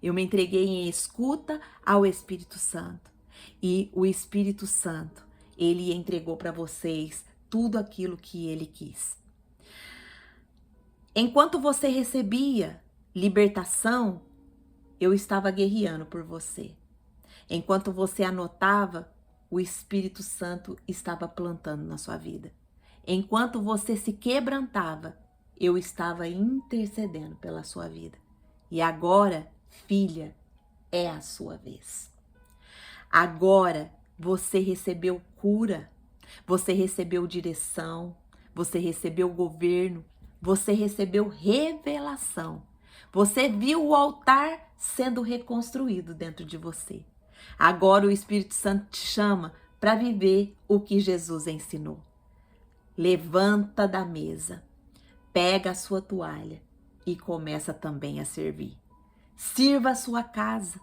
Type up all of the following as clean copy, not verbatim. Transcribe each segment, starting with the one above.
Eu me entreguei em escuta ao Espírito Santo. E o Espírito Santo, ele entregou para vocês tudo aquilo que ele quis. Enquanto você recebia libertação, eu estava guerreando por você. Enquanto você anotava, o Espírito Santo estava plantando na sua vida. Enquanto você se quebrantava, eu estava intercedendo pela sua vida. E agora, filha, é a sua vez. Agora você recebeu cura, você recebeu direção, você recebeu governo, você recebeu revelação. Você viu o altar sendo reconstruído dentro de você. Agora o Espírito Santo te chama para viver o que Jesus ensinou. Levanta da mesa, pega a sua toalha e começa também a servir. Sirva a sua casa,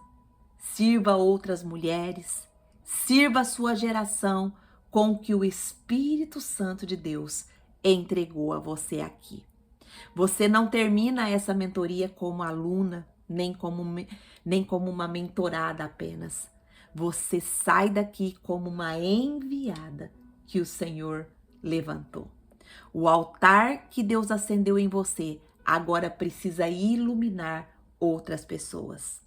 sirva outras mulheres, sirva a sua geração com o que o Espírito Santo de Deus entregou a você aqui. Você não termina essa mentoria como aluna, nem como uma mentorada apenas. Você sai daqui como uma enviada que o Senhor levantou. O altar que Deus acendeu em você agora precisa iluminar outras pessoas.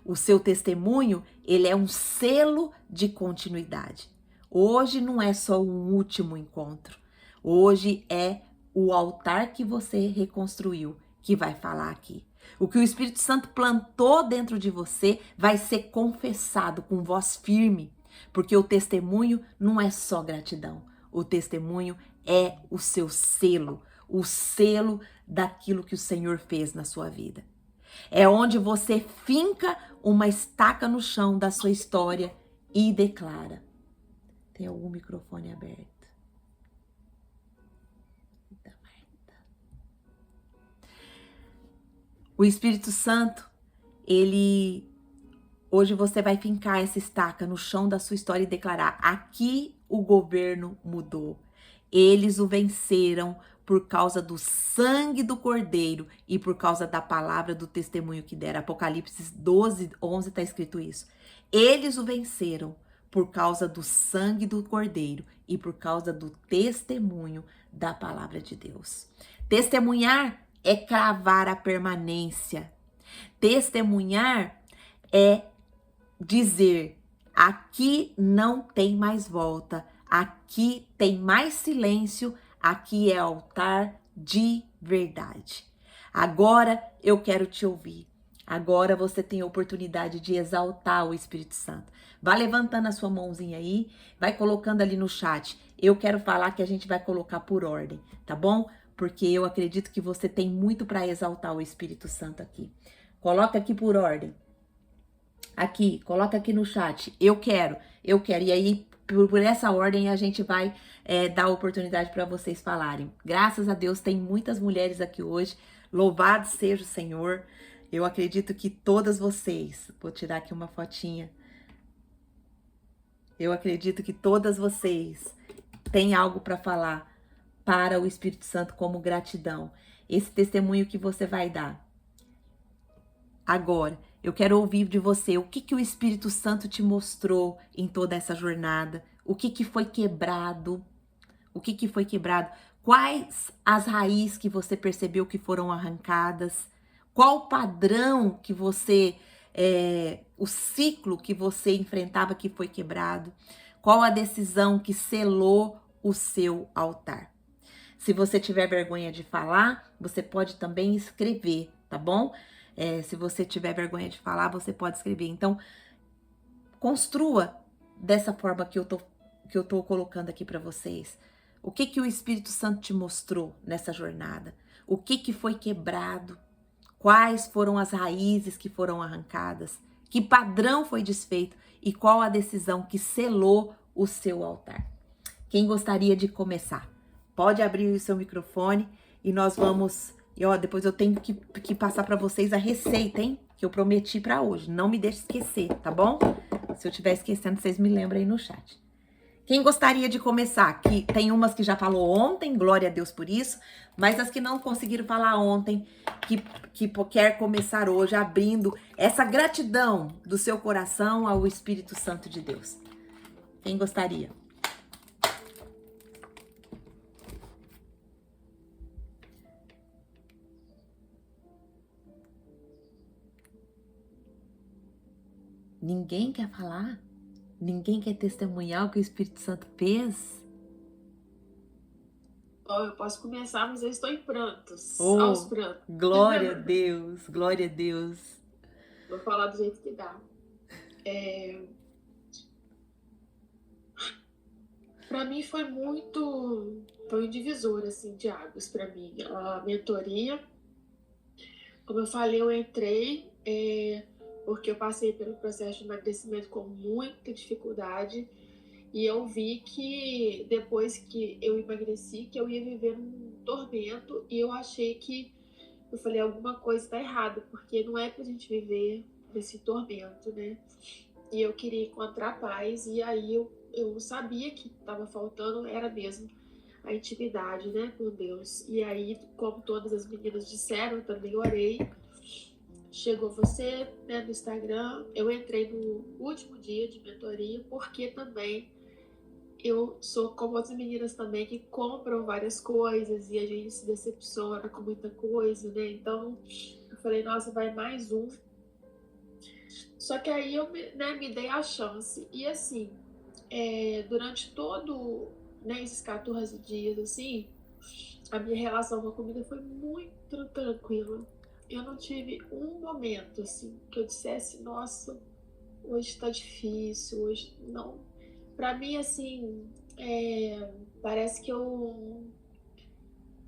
O seu testemunho, ele é um selo de continuidade. Hoje não é só um último encontro. Hoje é o altar que você reconstruiu que vai falar aqui. O que o Espírito Santo plantou dentro de você vai ser confessado com voz firme, porque o testemunho não é só gratidão. O testemunho é o seu selo, o selo daquilo que o Senhor fez na sua vida. É onde você finca uma estaca no chão da sua história e declara. Tem algum microfone aberto? O Espírito Santo, hoje você vai fincar essa estaca no chão da sua história e declarar: aqui o governo mudou. Eles o venceram por causa do sangue do Cordeiro e por causa da palavra do testemunho que deram. Apocalipse 12, 11 está escrito isso. Eles o venceram por causa do sangue do Cordeiro e por causa do testemunho da palavra de Deus. Testemunhar é cravar a permanência. Testemunhar é dizer: aqui não tem mais volta, aqui tem mais silêncio, aqui é altar de verdade. Agora eu quero te ouvir. Agora você tem a oportunidade de exaltar o Espírito Santo. Vai levantando a sua mãozinha aí, vai colocando ali no chat. Eu quero falar que a gente vai colocar por ordem, tá bom? Porque eu acredito que você tem muito para exaltar o Espírito Santo aqui. Coloca aqui por ordem. Aqui, coloca aqui no chat. Eu quero. E aí, por essa ordem, a gente vai dar oportunidade para vocês falarem. Graças a Deus, tem muitas mulheres aqui hoje. Louvado seja o Senhor. Eu acredito que todas vocês... Vou tirar aqui uma fotinha. Eu acredito que todas vocês têm algo para falar para o Espírito Santo como gratidão. Esse testemunho que você vai dar. Agora, eu quero ouvir de você o que o Espírito Santo te mostrou em toda essa jornada. O que foi quebrado? O que foi quebrado? Quais as raízes que você percebeu que foram arrancadas? Qual o padrão que você... o ciclo que você enfrentava que foi quebrado? Qual a decisão que selou o seu altar? Se você tiver vergonha de falar, você pode também escrever, tá bom? Se você tiver vergonha de falar, você pode escrever. Então, construa dessa forma que eu tô colocando aqui para vocês. O que o Espírito Santo te mostrou nessa jornada? O que foi quebrado? Quais foram as raízes que foram arrancadas? Que padrão foi desfeito? E qual a decisão que selou o seu altar? Quem gostaria de começar? Pode abrir o seu microfone e nós vamos... E ó, depois eu tenho que passar para vocês a receita, hein? Que eu prometi para hoje. Não me deixe esquecer, tá bom? Se eu estiver esquecendo, vocês me lembram aí no chat. Quem gostaria de começar? Que tem umas que já falou ontem, glória a Deus por isso, mas as que não conseguiram falar ontem, que quer começar hoje abrindo essa gratidão do seu coração ao Espírito Santo de Deus. Quem gostaria? Ninguém quer falar? Ninguém quer testemunhar o que o Espírito Santo fez? Bom, eu posso começar, mas eu estou em prantos, aos Oh, prantos. glória a Deus, glória a Deus. Vou falar do jeito que dá. Para mim foi um divisor assim de águas para mim. A mentoria, como eu falei, eu entrei porque eu passei pelo processo de emagrecimento com muita dificuldade e eu vi que depois que eu emagreci, que eu ia viver um tormento e eu falei, alguma coisa está errada, porque não é pra gente viver nesse tormento, né? E eu queria encontrar paz, e aí eu sabia que estava faltando, era mesmo a intimidade, né, com Deus. E aí, como todas as meninas disseram, eu também orei. Chegou você, né, no Instagram, eu entrei no último dia de mentoria, porque também eu sou como outras meninas também que compram várias coisas e a gente se decepciona com muita coisa, né? Então, eu falei, nossa, vai mais um. Só que aí eu me dei a chance. E assim, durante todo, né, esses 14 dias, assim, a minha relação com a comida foi muito tranquila. Eu não tive um momento, assim, que eu dissesse, nossa, hoje tá difícil, hoje não. Pra mim, assim, parece que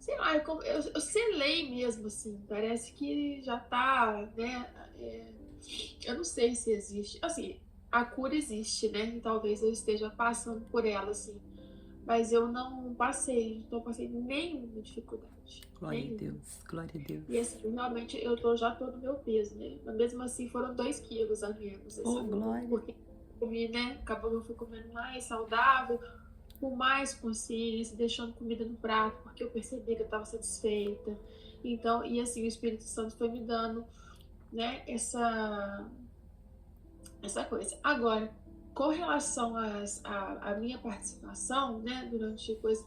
sei lá, eu selei mesmo, assim, parece que já tá, né, eu não sei se existe, assim, a cura existe, né, e talvez eu esteja passando por ela, assim, mas eu não passei nenhuma dificuldade, Glória a nenhuma. Deus, glória a Deus. E assim, realmente já tô no meu peso, né, mas mesmo assim foram 2 quilos a menos, Oh, assim, glória. porque comi, né, acabou que eu fui comendo mais saudável, com mais consciência, deixando comida no prato, porque eu percebi que eu estava satisfeita. Então, e assim, o Espírito Santo foi me dando, né, essa coisa. Agora, com relação à minha participação, né, durante coisa,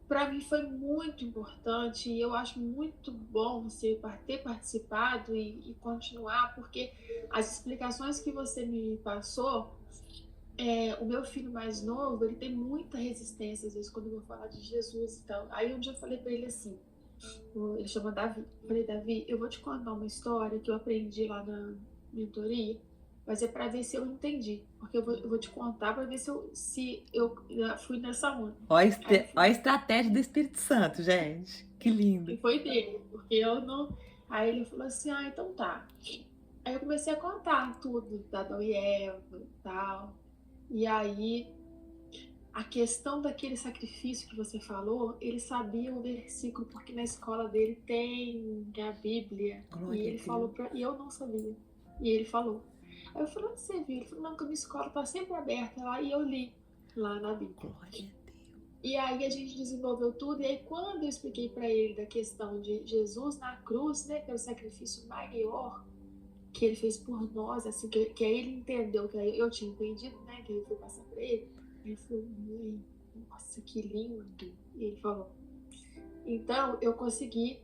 para mim foi muito importante e eu acho muito bom você ter participado e continuar, porque as explicações que você me passou, o meu filho mais novo, ele tem muita resistência, às vezes, quando eu vou falar de Jesus e tal. Aí um dia eu falei pra ele assim, ele chama Davi. Eu falei, Davi, eu vou te contar uma história que eu aprendi lá na mentoria, mas é pra ver se eu entendi. Porque eu vou te contar pra ver se eu fui nessa onda. Ó Aí ó a estratégia do Espírito Santo, gente. Que lindo. foi dele, porque eu não. Aí ele falou assim, então tá. Aí eu comecei a contar tudo da Adão e Eva e tal. E aí a questão daquele sacrifício que você falou, ele sabia o versículo, porque na escola dele tem a Bíblia. E Glória ele a falou Deus. e eu não sabia. E ele falou. Aí eu falei, onde você viu? Ele falou, não, que a minha escola tá sempre aberta lá, e eu li lá na Bíblia. Glória a Deus. E aí a gente desenvolveu tudo, e aí quando eu expliquei para ele da questão de Jesus na cruz, né, que é o sacrifício maior que ele fez por nós, assim, que aí ele entendeu, que aí eu tinha entendido, né, que ele foi passar para ele. Ele falou, mãe, nossa, que lindo. E ele falou. Então, eu consegui,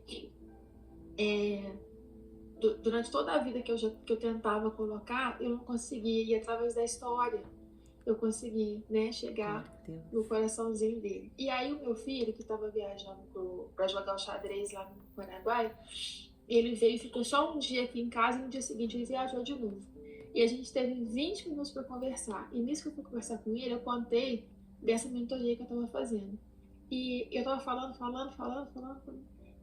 durante toda a vida que eu tentava colocar, eu não conseguia, e através da história, eu consegui, né, chegar Glória a Deus. no coraçãozinho dele. E aí o meu filho, que estava viajando para jogar o xadrez lá no Paraguai, ele veio e ficou só um dia aqui em casa, e no dia seguinte ele viajou de novo. E a gente teve 20 minutos para conversar. E nisso que eu fui conversar com ele, eu contei dessa mentoria que eu estava fazendo. E eu estava falando.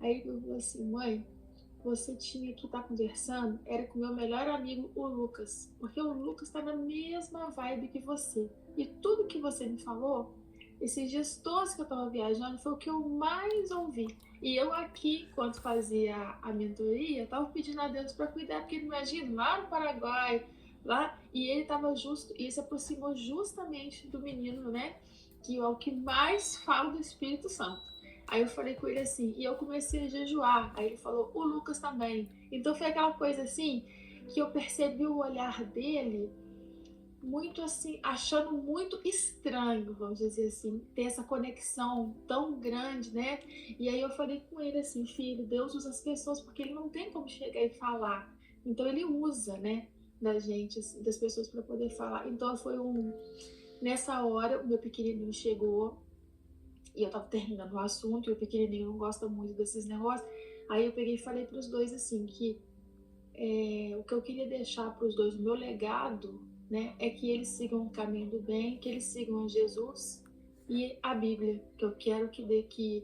Aí ele falou assim, mãe, você tinha que estar conversando, era com o meu melhor amigo, o Lucas. Porque o Lucas está na mesma vibe que você. E tudo que você me falou, esses dias todos que eu estava viajando, foi o que eu mais ouvi. E eu aqui, enquanto fazia a mentoria, estava pedindo a Deus para cuidar, porque imagina, lá no Paraguai, lá, e ele estava justo, e se aproximou justamente do menino, né? Que é o que mais fala do Espírito Santo. Aí eu falei com ele assim, e eu comecei a jejuar. Aí ele falou, o Lucas também. Então foi aquela coisa assim, que eu percebi o olhar dele muito assim, achando muito estranho, vamos dizer assim, ter essa conexão tão grande, né? E aí eu falei com ele assim, filho, Deus usa as pessoas porque ele não tem como chegar e falar. Então ele usa, né, da gente, assim, das pessoas para poder falar. Então foi nessa hora o meu pequenininho chegou e eu tava terminando o assunto e o pequenininho não gosta muito desses negócios. Aí eu peguei e falei para os dois assim que o que eu queria deixar para os dois, o meu legado, né, é que eles sigam o caminho do bem, que eles sigam a Jesus e a Bíblia, que eu quero que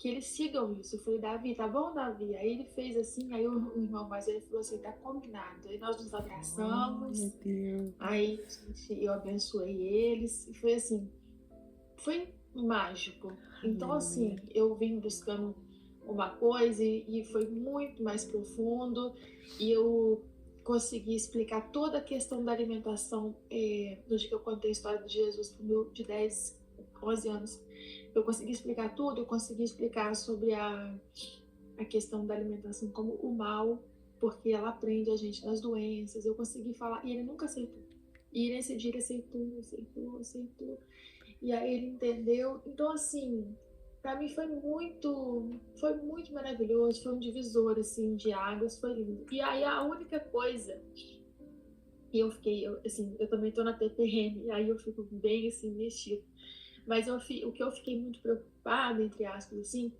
eles sigam isso. Eu falei, Davi, tá bom, Davi? Aí ele fez assim, aí o irmão mais ele falou assim, tá combinado. Aí nós nos abraçamos, aí eu abençoei eles, e foi assim, foi mágico. Então, assim, eu vim buscando uma coisa e foi muito mais profundo e eu consegui explicar toda a questão da alimentação no dia que eu contei a história de Jesus pro meu de 10, 11 anos. Eu consegui explicar tudo, eu consegui explicar sobre a questão da alimentação como o mal, porque ela prende a gente nas doenças. Eu consegui falar, e ele nunca aceitou. E nesse dia ele aceitou. E aí ele entendeu. Então, assim, para mim foi muito maravilhoso, foi um divisor, assim, de águas, foi lindo. E aí a única coisa, e assim, eu também tô na TPM, e aí eu fico bem, assim, mexida. Mas o que eu fiquei muito preocupada, entre aspas, assim,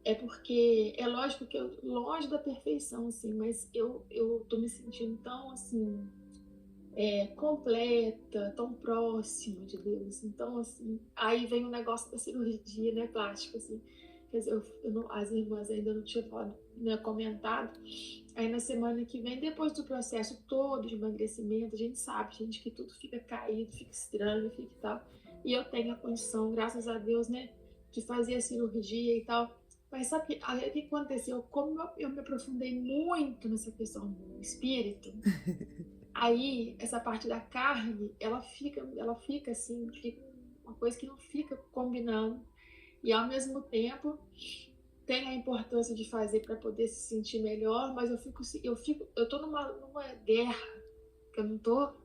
é porque é lógico que eu, longe da perfeição, assim, mas eu tô me sentindo tão, assim, completa, tão próxima de Deus. Então, assim, aí vem o negócio da cirurgia, né, plástica, assim. Quer dizer, as irmãs ainda não tinham falado, né, comentado. Aí na semana que vem, depois do processo todo de emagrecimento, a gente sabe, gente, que tudo fica caído, fica estranho, fica e tal. E eu tenho a condição, graças a Deus, né, de fazer a cirurgia e tal. Mas sabe o que aconteceu? Como eu me aprofundei muito nessa questão do espírito, aí essa parte da carne, ela fica assim, fica uma coisa que não fica combinando. E ao mesmo tempo tem a importância de fazer para poder se sentir melhor, mas eu tô numa guerra que eu não tô.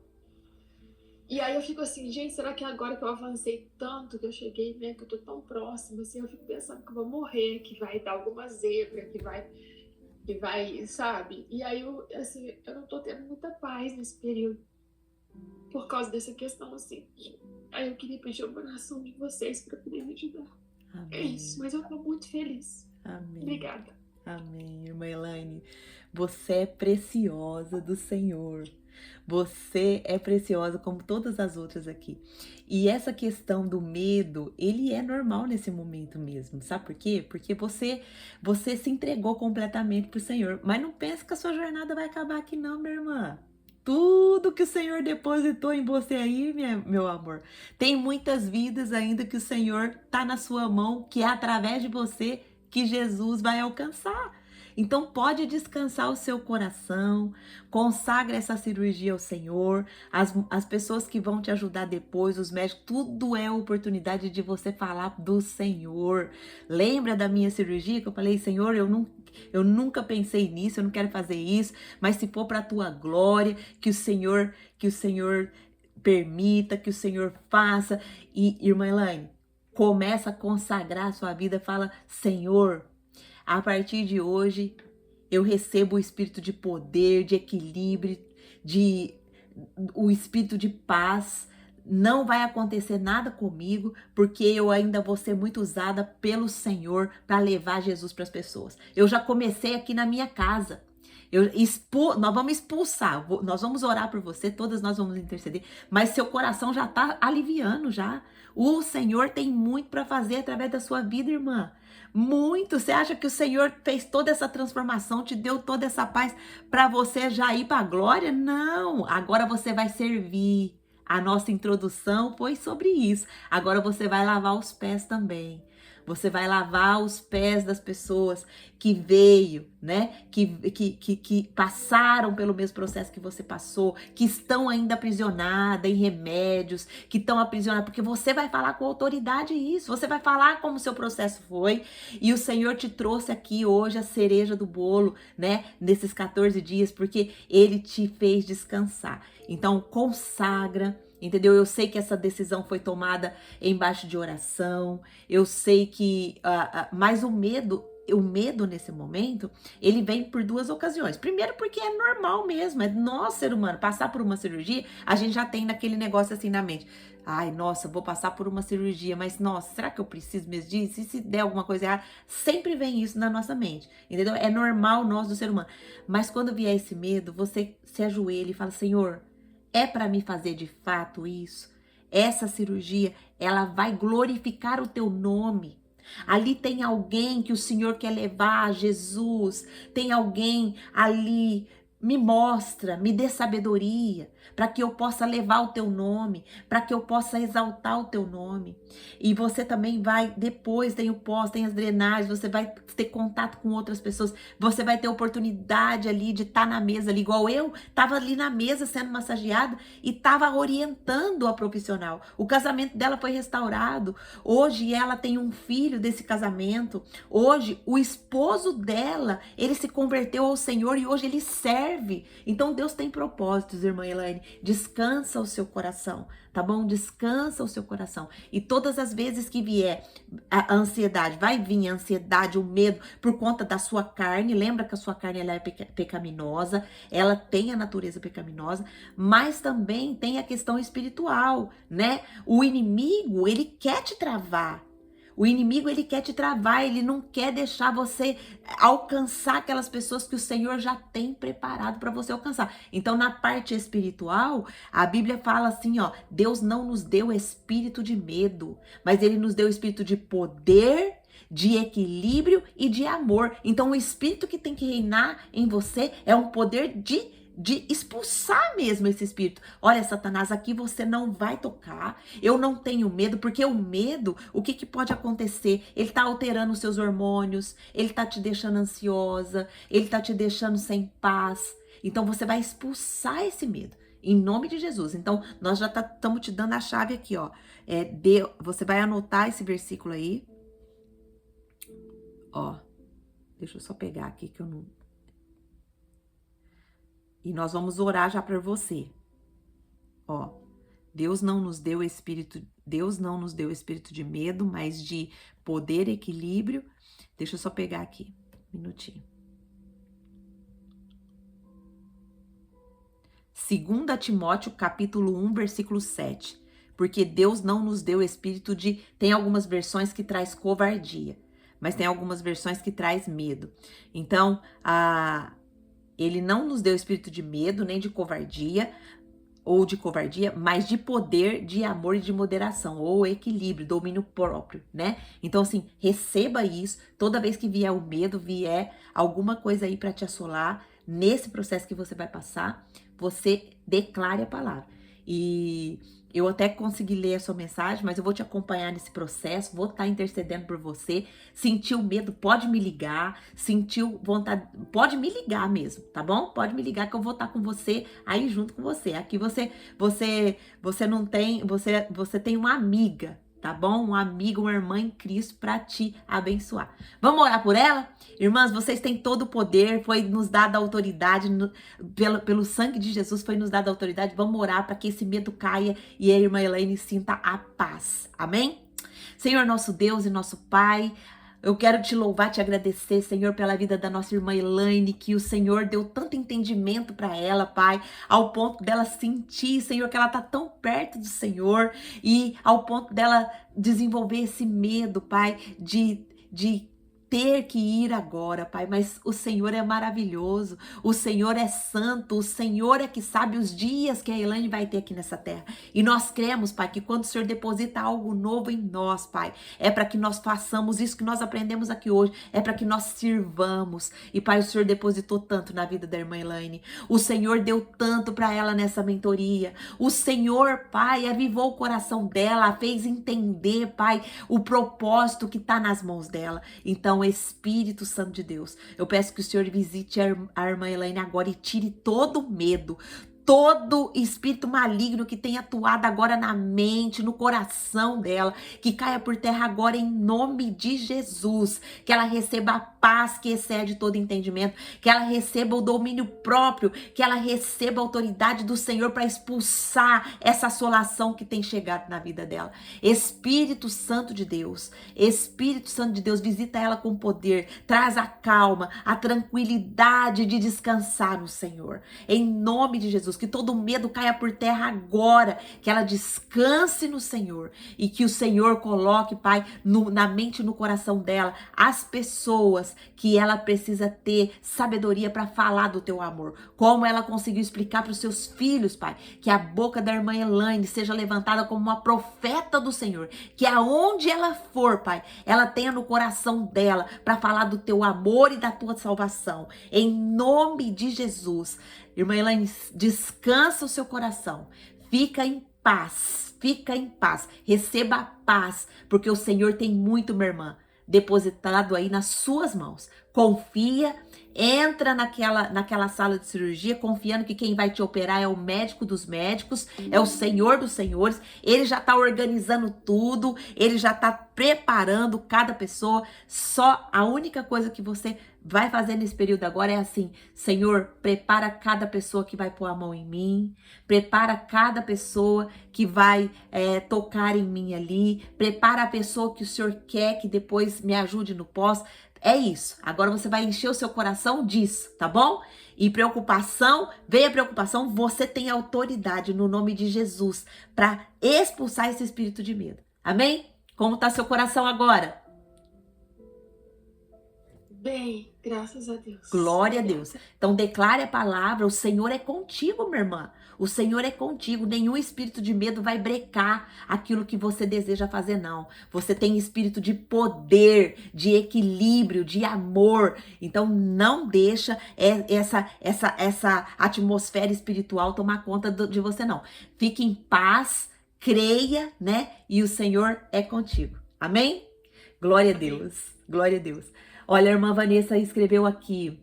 E aí eu fico assim, gente, será que agora que eu avancei tanto, que eu cheguei, né, que eu tô tão próxima, assim, eu fico pensando que eu vou morrer, que vai dar alguma zebra, que vai, sabe? E aí assim, eu não tô tendo muita paz nesse período por causa dessa questão, assim. Aí eu queria pedir uma oração de vocês para poder me ajudar. Amém. É isso, mas eu tô muito feliz. Amém. Obrigada. Amém, irmã Elaine. Você é preciosa do Senhor. Você é preciosa como todas as outras aqui. E essa questão do medo, ele é normal nesse momento mesmo. Sabe por quê? Porque você se entregou completamente pro Senhor. Mas não pense que a sua jornada vai acabar aqui não, minha irmã. Tudo que o Senhor depositou em você aí, meu amor. Tem muitas vidas ainda que o Senhor tá na sua mão, que é através de você que Jesus vai alcançar. Então pode descansar o seu coração, consagra essa cirurgia ao Senhor, as pessoas que vão te ajudar depois, os médicos, tudo é oportunidade de você falar do Senhor. Lembra da minha cirurgia que eu falei, Senhor, eu nunca pensei nisso, eu não quero fazer isso, mas se for para a tua glória, que o Senhor permita, que o Senhor faça. E irmã Elaine, começa a consagrar a sua vida, fala, Senhor, a partir de hoje, eu recebo o espírito de poder, de equilíbrio, o espírito de paz. Não vai acontecer nada comigo, porque eu ainda vou ser muito usada pelo Senhor para levar Jesus para as pessoas. Eu já comecei aqui na minha casa. Nós vamos expulsar, nós vamos orar por você, todas nós vamos interceder, mas seu coração já está aliviando já. O Senhor tem muito para fazer através da sua vida, irmã. Muito. Você acha que o Senhor fez toda essa transformação, te deu toda essa paz para você já ir para a glória? Não. Agora você vai servir. A nossa introdução foi sobre isso. Agora você vai lavar os pés também. você vai lavar os pés das pessoas que veio, né? Que passaram pelo mesmo processo que você passou, que estão ainda aprisionadas em remédios, que estão aprisionadas, porque você vai falar com autoridade isso, você vai falar como o seu processo foi, e o Senhor te trouxe aqui hoje a cereja do bolo, né? Nesses 14 dias, porque Ele te fez descansar. Então, consagra. Entendeu? Eu sei que essa decisão foi tomada embaixo de oração. Eu sei que, mas o medo nesse momento, ele vem por duas ocasiões. Primeiro, porque é normal mesmo, é nós, ser humano, passar por uma cirurgia, a gente já tem naquele negócio assim na mente. Ai, nossa, vou passar por uma cirurgia, mas nossa, será que eu preciso mesmo disso? E se der alguma coisa errada? Sempre vem isso na nossa mente, entendeu? É normal nós do ser humano. Mas quando vier esse medo, você se ajoelha e fala, Senhor, é para me fazer de fato isso? Essa cirurgia, ela vai glorificar o teu nome. Ali tem alguém que o Senhor quer levar a Jesus. Tem alguém ali. Me mostra, me dê sabedoria, para que eu possa levar o teu nome, para que eu possa exaltar o teu nome. E você também vai, depois tem o pós, tem as drenagens, você vai ter contato com outras pessoas, você vai ter oportunidade ali de estar na mesa ali, igual eu estava ali na mesa sendo massageada e estava orientando a profissional. O casamento dela foi restaurado. Hoje ela tem um filho desse casamento. Hoje o esposo dela, ele se converteu ao Senhor e hoje ele serve. Então Deus tem propósitos, irmã Elaine. Descansa o seu coração, tá bom? Descansa o seu coração. E todas as vezes que vier a ansiedade, vai vir a ansiedade, o medo por conta da sua carne. Lembra que a sua carne ela é pecaminosa, ela tem a natureza pecaminosa, mas também tem a questão espiritual, né? O inimigo, ele quer te travar. O inimigo, ele quer te travar, ele não quer deixar você alcançar aquelas pessoas que o Senhor já tem preparado para você alcançar. Então, na parte espiritual, a Bíblia fala assim, ó, Deus não nos deu espírito de medo, mas Ele nos deu espírito de poder, de equilíbrio e de amor. Então, o espírito que tem que reinar em você é um poder de expulsar mesmo esse espírito. Olha, Satanás, aqui você não vai tocar. Eu não tenho medo, porque o medo, o que pode acontecer? Ele tá alterando os seus hormônios, ele tá te deixando ansiosa, ele tá te deixando sem paz. Então você vai expulsar esse medo, em nome de Jesus. Então nós já estamos te dando a chave aqui, ó. Você vai anotar esse versículo aí. Ó, deixa eu só pegar aqui que eu não... E nós vamos orar já por você. Ó, Deus não nos deu espírito de medo, mas de poder, equilíbrio. Deixa eu só pegar aqui, um minutinho. 2 Timóteo, capítulo 1, versículo 7. Porque Deus não nos deu espírito de... Tem algumas versões que traz covardia, mas tem algumas versões que traz medo. Então, Ele não nos deu espírito de medo, nem de covardia, mas de poder, de amor e de moderação, ou equilíbrio, domínio próprio, né? Então, assim, receba isso. Toda vez que vier o medo, vier alguma coisa aí para te assolar, nesse processo que você vai passar, você declare a palavra. E eu até consegui ler a sua mensagem, mas eu vou te acompanhar nesse processo, vou estar intercedendo por você. Sentiu medo, pode me ligar. Sentiu vontade, pode me ligar mesmo, tá bom? Pode me ligar que eu vou estar com você aí junto com você. Aqui você não tem, você tem uma amiga, tá bom? Um amigo, uma irmã em Cristo para te abençoar. Vamos orar por ela? Irmãs, vocês têm todo o poder, foi nos dada a autoridade, pelo sangue de Jesus foi nos dada a autoridade. Vamos orar para que esse medo caia e a irmã Elaine sinta a paz. Amém? Senhor, nosso Deus e nosso Pai, eu quero te louvar, te agradecer, Senhor, pela vida da nossa irmã Elaine, que o Senhor deu tanto entendimento para ela, Pai, ao ponto dela sentir, Senhor, que ela tá tão perto do Senhor e ao ponto dela desenvolver esse medo, Pai, de ter que ir agora, Pai, mas o Senhor é maravilhoso, o Senhor é santo, o Senhor é que sabe os dias que a Elaine vai ter aqui nessa terra. E nós cremos, Pai, que quando o Senhor deposita algo novo em nós, Pai, é para que nós façamos isso que nós aprendemos aqui hoje, é para que nós sirvamos. E, Pai, o Senhor depositou tanto na vida da irmã Elaine, o Senhor deu tanto para ela nessa mentoria, o Senhor, Pai, avivou o coração dela, fez entender, Pai, o propósito que está nas mãos dela. Então, Espírito Santo de Deus, eu peço que o Senhor visite a irmã Elaine agora e tire todo o medo, todo espírito maligno que tem atuado agora na mente, no coração dela, que caia por terra agora em nome de Jesus, que ela receba a paz que excede todo entendimento, que ela receba o domínio próprio, que ela receba a autoridade do Senhor para expulsar essa assolação que tem chegado na vida dela. Espírito Santo de Deus, visita ela com poder, traz a calma, a tranquilidade de descansar no Senhor, em nome de Jesus. Que todo medo caia por terra agora, que ela descanse no Senhor e que o Senhor coloque, Pai, na mente e no coração dela as pessoas que ela precisa ter sabedoria para falar do teu amor, como ela conseguiu explicar para os seus filhos, Pai, que a boca da irmã Elaine seja levantada como uma profeta do Senhor, que aonde ela for, Pai, ela tenha no coração dela para falar do teu amor e da tua salvação, em nome de Jesus. Irmã Elaine, descansa o seu coração, fica em paz, receba a paz, porque o Senhor tem muito, minha irmã, depositado aí nas suas mãos. Confia, entra naquela sala de cirurgia, confiando que quem vai te operar é o médico dos médicos, é o Senhor dos senhores, ele já está organizando tudo, ele já está preparando cada pessoa. Só a única coisa que você vai fazer nesse período agora é assim: Senhor, prepara cada pessoa que vai pôr a mão em mim, prepara cada pessoa que vai tocar em mim ali, prepara a pessoa que o Senhor quer que depois me ajude no pós. É isso. Agora você vai encher o seu coração disso, tá bom? E preocupação, veio a preocupação, você tem autoridade no nome de Jesus para expulsar esse espírito de medo. Amém? Como tá seu coração agora? Bem, graças a Deus. Glória a Deus. Então declare a palavra, o Senhor é contigo, minha irmã. O Senhor é contigo, nenhum espírito de medo vai brecar aquilo que você deseja fazer, não. Você tem espírito de poder, de equilíbrio, de amor. Então não deixa essa atmosfera espiritual tomar conta de você, não. Fique em paz, creia, né? E o Senhor é contigo. Amém? Glória a Deus, glória a Deus. Olha, a irmã Vanessa escreveu aqui,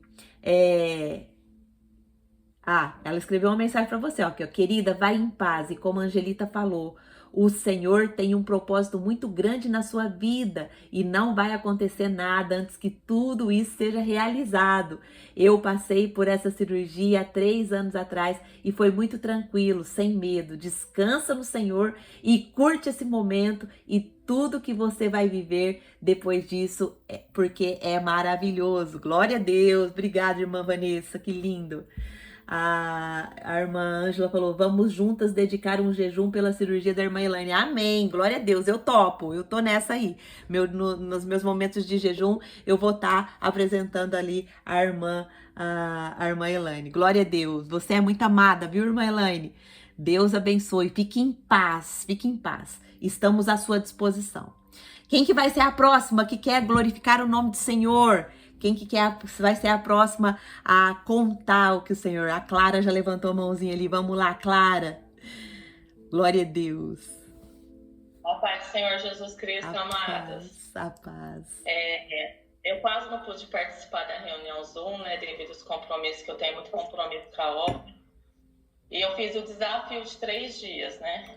ela escreveu uma mensagem para você, ó, aqui, ó: querida, vai em paz, e como a Angelita falou, o Senhor tem um propósito muito grande na sua vida e não vai acontecer nada antes que tudo isso seja realizado. Eu passei por essa cirurgia há 3 anos atrás e foi muito tranquilo, sem medo. Descansa no Senhor e curte esse momento e tudo que você vai viver depois disso, porque é maravilhoso. Glória a Deus. Obrigada, irmã Vanessa, que lindo. A irmã Ângela falou: vamos juntas dedicar um jejum pela cirurgia da irmã Elaine. Amém, glória a Deus, eu topo, eu tô nessa aí. Nos meus momentos de jejum, eu vou estar apresentando ali a irmã Elaine. Glória a Deus, você é muito amada, viu, irmã Elaine? Deus abençoe, fique em paz, estamos à sua disposição. Quem que vai ser a próxima que quer glorificar o nome do Senhor? Quem que vai ser a próxima a contar o que o Senhor... A Clara já levantou a mãozinha ali. Vamos lá, Clara. Glória a Deus. Ó Pai do Senhor Jesus Cristo, amadas. A paz. Eu quase não pude participar da reunião Zoom, né? Devido aos compromissos, que eu tenho muito compromisso com a obra. E eu fiz o desafio de 3 dias, né?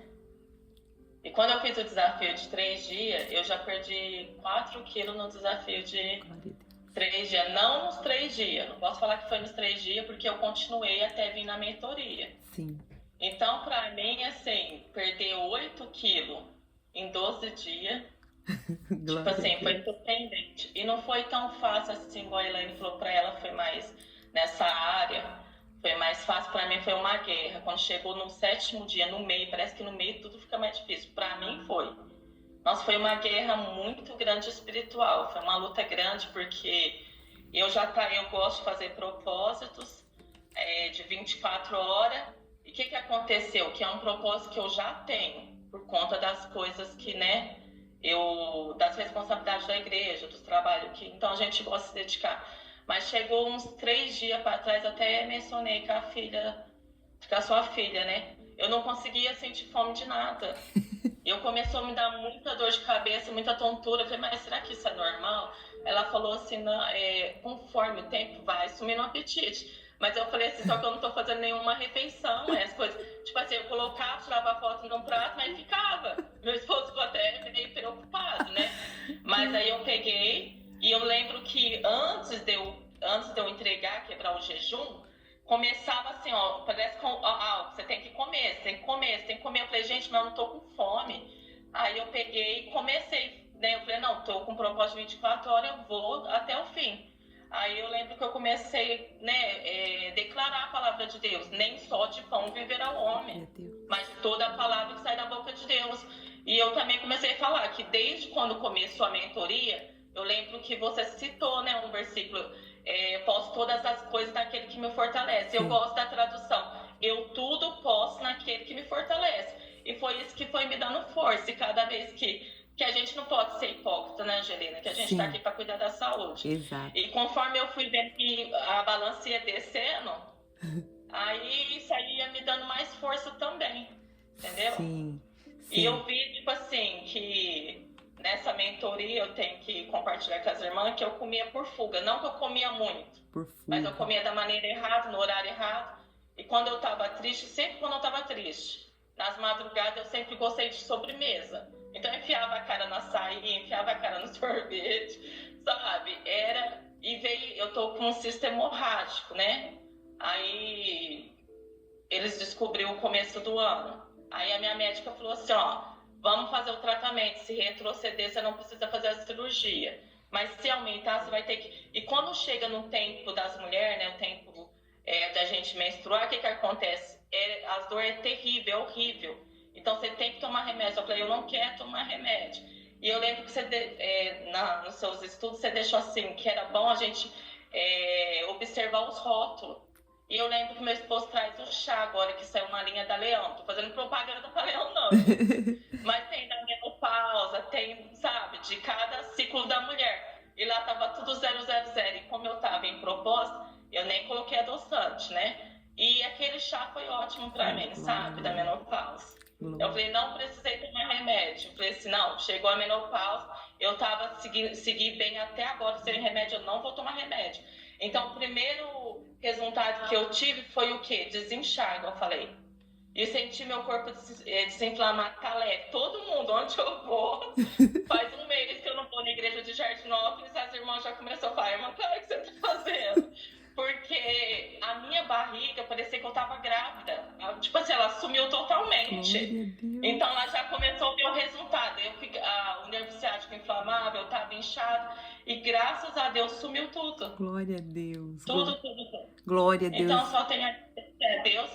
E quando eu fiz o desafio de 3 dias, eu já perdi 4 quilos no desafio de 3 dias. Não nos 3 dias, não posso falar que foi nos 3 dias, porque eu continuei até vir na mentoria. Sim. Então, pra mim, assim, perder 8 quilos em 12 dias, tipo assim, foi surpreendente. E não foi tão fácil assim, igual a Elaine falou pra ela, foi mais nessa área, foi mais fácil. Pra mim foi uma guerra. Quando chegou no 7º dia, no meio, parece que no meio tudo fica mais difícil. Pra mim foi. Nossa, foi uma guerra muito grande espiritual, foi uma luta grande, porque eu gosto de fazer propósitos de 24 horas, e o que aconteceu? Que é um propósito que eu já tenho, por conta das coisas que, né, das responsabilidades da igreja, dos trabalhos, então a gente gosta de se dedicar. Mas chegou uns 3 dias para trás, até mencionei com a sua filha, né? Eu não conseguia sentir fome de nada. Eu começou a me dar muita dor de cabeça, muita tontura. Eu falei, mas será que isso é normal? Ela falou assim, não, conforme o tempo vai sumindo o apetite. Mas eu falei assim, só que eu não tô fazendo nenhuma refeição, as coisas. Tipo assim, eu colocava, tirava a foto num prato, mas ficava. Meu esposo ficou até meio preocupado, né? Mas aí eu peguei, e eu lembro que antes de eu entregar, quebrar o jejum, começava assim, ó, parece com você tem que comer, você tem que comer, você tem que comer. Eu falei, gente, mas eu não tô com fome. Aí eu peguei e comecei, né? Eu falei, não, tô com propósito de 24 horas, eu vou até o fim. Aí eu lembro que eu comecei, né, declarar a palavra de Deus. Nem só de pão viverá o homem, mas de toda a palavra que sai da boca de Deus. E eu também comecei a falar que desde quando começou a mentoria, eu lembro que você citou, né, um versículo, posso todas as coisas naquele que me fortalece. Eu gosto da tradução, eu tudo posso naquele que me fortalece. E foi isso que foi me dando força. E cada vez que a gente não pode ser hipócrita, né, Angelina? Que a gente está aqui para cuidar da saúde. Exato. E conforme eu fui vendo que a balança ia descendo, aí isso aí ia me dando mais força também, entendeu? Sim. E eu vi, tipo assim, que nessa mentoria eu tenho que compartilhar com as irmãs que eu comia por fuga. Não que eu comia muito, mas eu comia da maneira errada, no horário errado. E quando eu estava triste, sempre quando eu estava triste, nas madrugadas eu sempre gostei de sobremesa. Então eu enfiava a cara no açaí, enfiava a cara no sorvete, sabe? Eu tô com um cisto hemorrágico, né? Aí eles descobriram o começo do ano. Aí a minha médica falou assim, ó, vamos fazer o tratamento, se retroceder você não precisa fazer a cirurgia, mas se aumentar você vai ter que... E quando chega no tempo das mulheres, né, o tempo da gente menstruar, o que acontece? As dores é terrível, é horrível, então você tem que tomar remédio. Eu falei, eu não quero tomar remédio. E eu lembro que você, nos seus estudos, você deixou assim, que era bom a gente observar os rótulos. E eu lembro que meu esposo traz o chá agora, que saiu na linha da Leão. Tô fazendo propaganda pra Leão, não. Mas tem da menopausa, tem, sabe, de cada ciclo da mulher. E lá tava tudo 000. E como eu tava em propósito, eu nem coloquei adoçante, né? E aquele chá foi ótimo pra mim, sabe, da menopausa. Eu falei, não precisei tomar remédio. Eu falei assim, não, chegou a menopausa, eu tava segui bem até agora, sem remédio, eu não vou tomar remédio. Então, o primeiro resultado que eu tive foi o quê? Desinchar, igual eu falei. E senti meu corpo desinflamar, tá leve. Todo mundo, onde eu vou, faz um mês que eu não vou na igreja de Jardinópolis, as irmãs já começaram a falar, irmã, cara, o que você tá fazendo? Porque a minha barriga parecia que eu tava grávida. Tipo assim, ela sumiu totalmente. Então ela já começou a ver o resultado. O nervo ciático inflamável, eu tava inchado. E graças a Deus sumiu tudo. Glória a Deus. Tudo. Glória a Deus. Então só tenho a agradecer a Deus.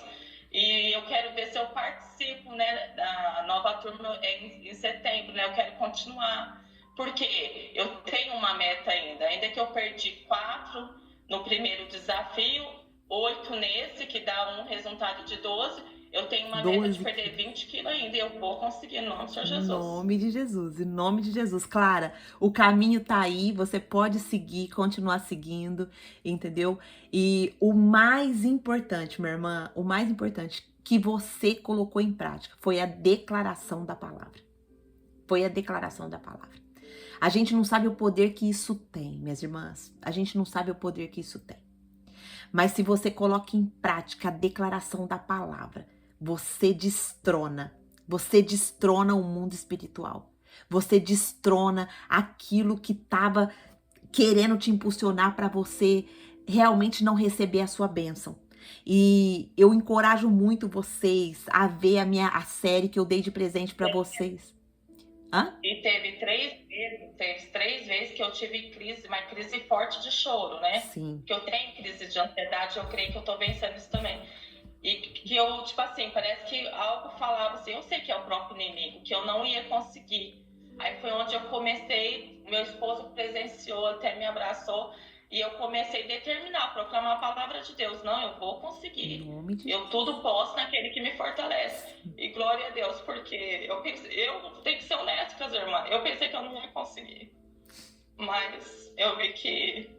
E eu quero ver se eu participo, né, da nova turma em setembro, né? Eu quero continuar. Porque eu tenho uma meta ainda que eu perdi 4 no primeiro desafio, 8 nesse, que dá um resultado de 12. Eu tenho uma meta de perder 20 quilos ainda e eu vou conseguir, em nome do Senhor Jesus. Em nome de Jesus, em nome de Jesus. Clara, o caminho tá aí, você pode seguir, continuar seguindo, entendeu? E o mais importante, minha irmã, o mais importante que você colocou em prática foi a declaração da palavra. Foi a declaração da palavra. A gente não sabe o poder que isso tem, minhas irmãs. A gente não sabe o poder que isso tem. Mas se você coloca em prática a declaração da palavra, você destrona o mundo espiritual. Você destrona aquilo que estava querendo te impulsionar para você realmente não receber a sua bênção. E eu encorajo muito vocês a ver a série que eu dei de presente para vocês. E teve 3 vezes que eu tive crise, uma crise forte de choro, né? Sim. Que eu tenho crise de ansiedade, eu creio que eu tô vencendo isso também. E que eu, tipo assim, parece que algo falava assim, eu sei que é o próprio inimigo, que eu não ia conseguir. Aí foi onde eu comecei, meu esposo presenciou, até me abraçou, e eu comecei a determinar, proclamar a palavra de Deus. Não, eu vou conseguir. Eu tudo posso naquele que me fortalece. E glória a Deus, porque eu tenho que ser honesta com as irmãs. Eu pensei que eu não ia conseguir. Mas eu vi que,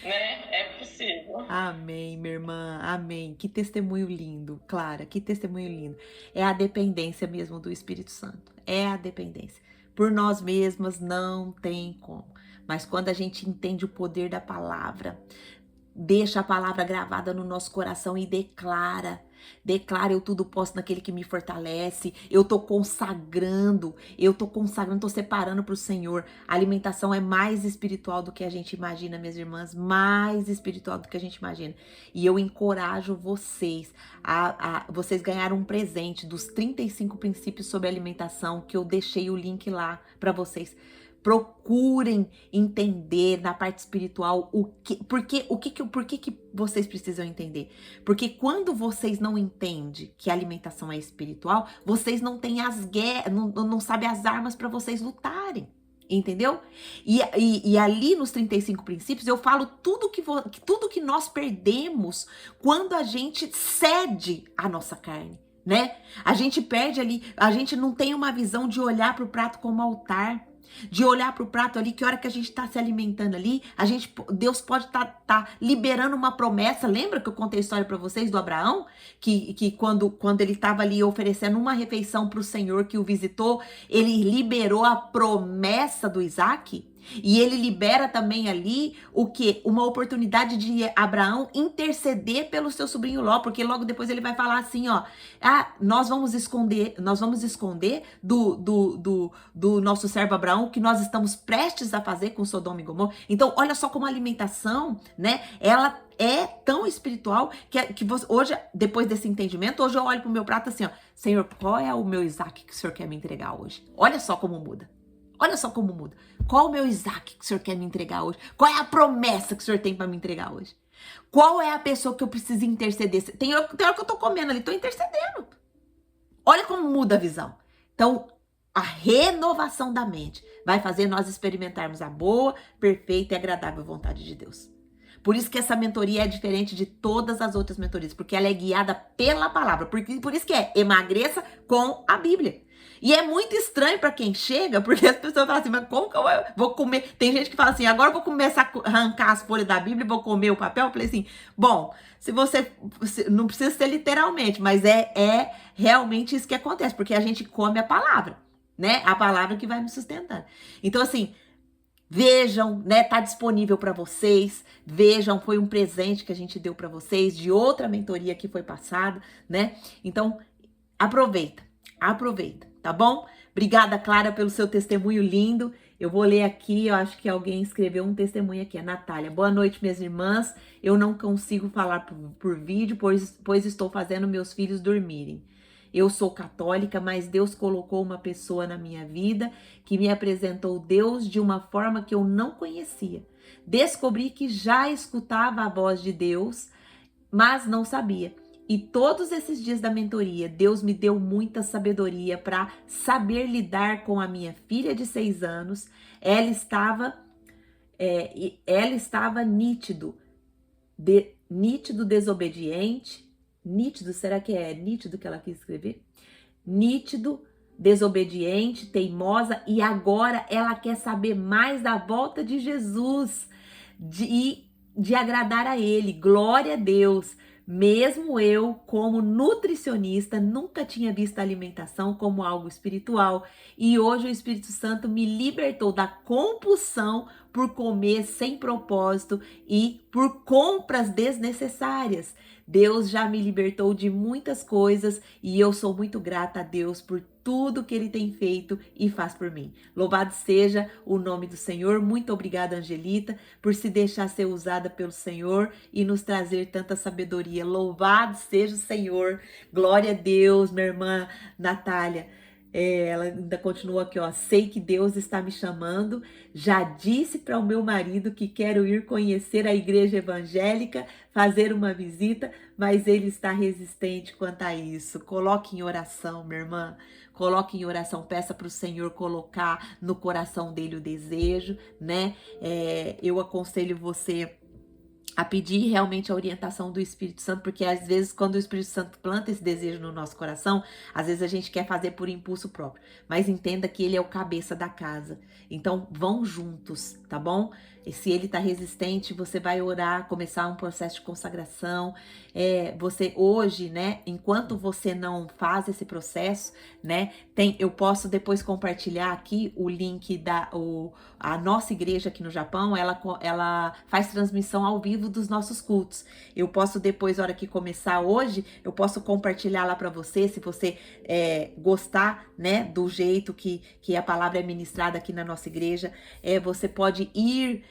né, é possível. Amém, minha irmã, amém. Que testemunho lindo, Clara, que testemunho lindo. É a dependência mesmo do Espírito Santo, é a dependência. Por nós mesmas não tem como. Mas quando a gente entende o poder da palavra, deixa a palavra gravada no nosso coração e declara, eu tudo posso naquele que me fortalece, eu tô consagrando, tô separando para o Senhor. A alimentação é mais espiritual do que a gente imagina, minhas irmãs, mais espiritual do que a gente imagina. E eu encorajo vocês vocês ganharam um presente dos 35 princípios sobre alimentação, que eu deixei o link lá para vocês. Procurem entender na parte espiritual por que vocês precisam entender. Porque quando vocês não entendem que a alimentação é espiritual, vocês não têm as guerras, não sabem as armas para vocês lutarem. Entendeu? E ali nos 35 princípios eu falo tudo que nós perdemos quando a gente cede a nossa carne, né? A gente perde ali, a gente não tem uma visão de olhar para o prato como altar, de olhar para o prato ali, que hora que a gente está se alimentando ali, Deus pode tá liberando uma promessa. Lembra que eu contei a história para vocês do Abraão? Que quando ele estava ali oferecendo uma refeição para o Senhor que o visitou, ele liberou a promessa do Isaac. E ele libera também ali o quê? Uma oportunidade de Abraão interceder pelo seu sobrinho Ló, porque logo depois ele vai falar assim, ó, nós vamos esconder do nosso servo Abraão o que nós estamos prestes a fazer com Sodoma e Gomorra. Então, olha só como a alimentação, né, ela é tão espiritual que você, hoje, depois desse entendimento, hoje eu olho pro meu prato assim, ó, Senhor, qual é o meu Isaac que o Senhor quer me entregar hoje? Olha só como muda. Olha só como muda. Qual o meu Isaac que o Senhor quer me entregar hoje? Qual é a promessa que o Senhor tem para me entregar hoje? Qual é a pessoa que eu preciso interceder? Tem hora que eu tô comendo ali, tô intercedendo. Olha como muda a visão. Então, a renovação da mente vai fazer nós experimentarmos a boa, perfeita e agradável vontade de Deus. Por isso que essa mentoria é diferente de todas as outras mentorias, porque ela é guiada pela palavra. Por isso que é emagreça com a Bíblia. E é muito estranho para quem chega, porque as pessoas falam assim, mas como que eu vou comer? Tem gente que fala assim, agora eu vou começar a arrancar as folhas da Bíblia e vou comer o papel. Eu falei assim, bom, não precisa ser literalmente, mas é realmente isso que acontece, porque a gente come a palavra, né? A palavra que vai nos sustentando. Então, assim, vejam, né? Tá disponível para vocês. Vejam, foi um presente que a gente deu para vocês de outra mentoria que foi passada, né? Então, aproveita, tá bom? Obrigada, Clara, pelo seu testemunho lindo. Eu vou ler aqui, eu acho que alguém escreveu um testemunho aqui, a Natália. Boa noite, minhas irmãs. Eu não consigo falar por vídeo, pois estou fazendo meus filhos dormirem. Eu sou católica, mas Deus colocou uma pessoa na minha vida que me apresentou Deus de uma forma que eu não conhecia. Descobri que já escutava a voz de Deus, mas não sabia. E todos esses dias da mentoria, Deus me deu muita sabedoria para saber lidar com a minha filha de 6 anos. Ela estava nítido, desobediente. Nítido, será que é nítido que ela quis escrever? Nítido, desobediente, teimosa, e agora ela quer saber mais da volta de Jesus, de agradar a Ele. Glória a Deus! Mesmo eu, como nutricionista, nunca tinha visto a alimentação como algo espiritual, e hoje o Espírito Santo me libertou da compulsão por comer sem propósito e por compras desnecessárias. Deus já me libertou de muitas coisas e eu sou muito grata a Deus por tudo que Ele tem feito e faz por mim. Louvado seja o nome do Senhor. Muito obrigada, Angelita, por se deixar ser usada pelo Senhor e nos trazer tanta sabedoria. Louvado seja o Senhor. Glória a Deus, minha irmã Natália. Ela ainda continua aqui, ó. Sei que Deus está me chamando. Já disse para o meu marido que quero ir conhecer a igreja evangélica, fazer uma visita, mas ele está resistente quanto a isso. Coloque em oração, minha irmã. Coloque em oração, peça para o Senhor colocar no coração dele o desejo, né? Eu aconselho você a pedir realmente a orientação do Espírito Santo, porque às vezes quando o Espírito Santo planta esse desejo no nosso coração, às vezes a gente quer fazer por impulso próprio, mas entenda que ele é o cabeça da casa, então vão juntos, tá bom? E se ele tá resistente, você vai orar, começar um processo de consagração, você hoje, né, enquanto você não faz esse processo, né, eu posso depois compartilhar aqui o link a nossa igreja aqui no Japão, ela faz transmissão ao vivo dos nossos cultos. Eu posso depois, na hora que começar hoje, eu posso compartilhar lá para você, se você gostar, né, do jeito que a palavra é ministrada aqui na nossa igreja, você pode ir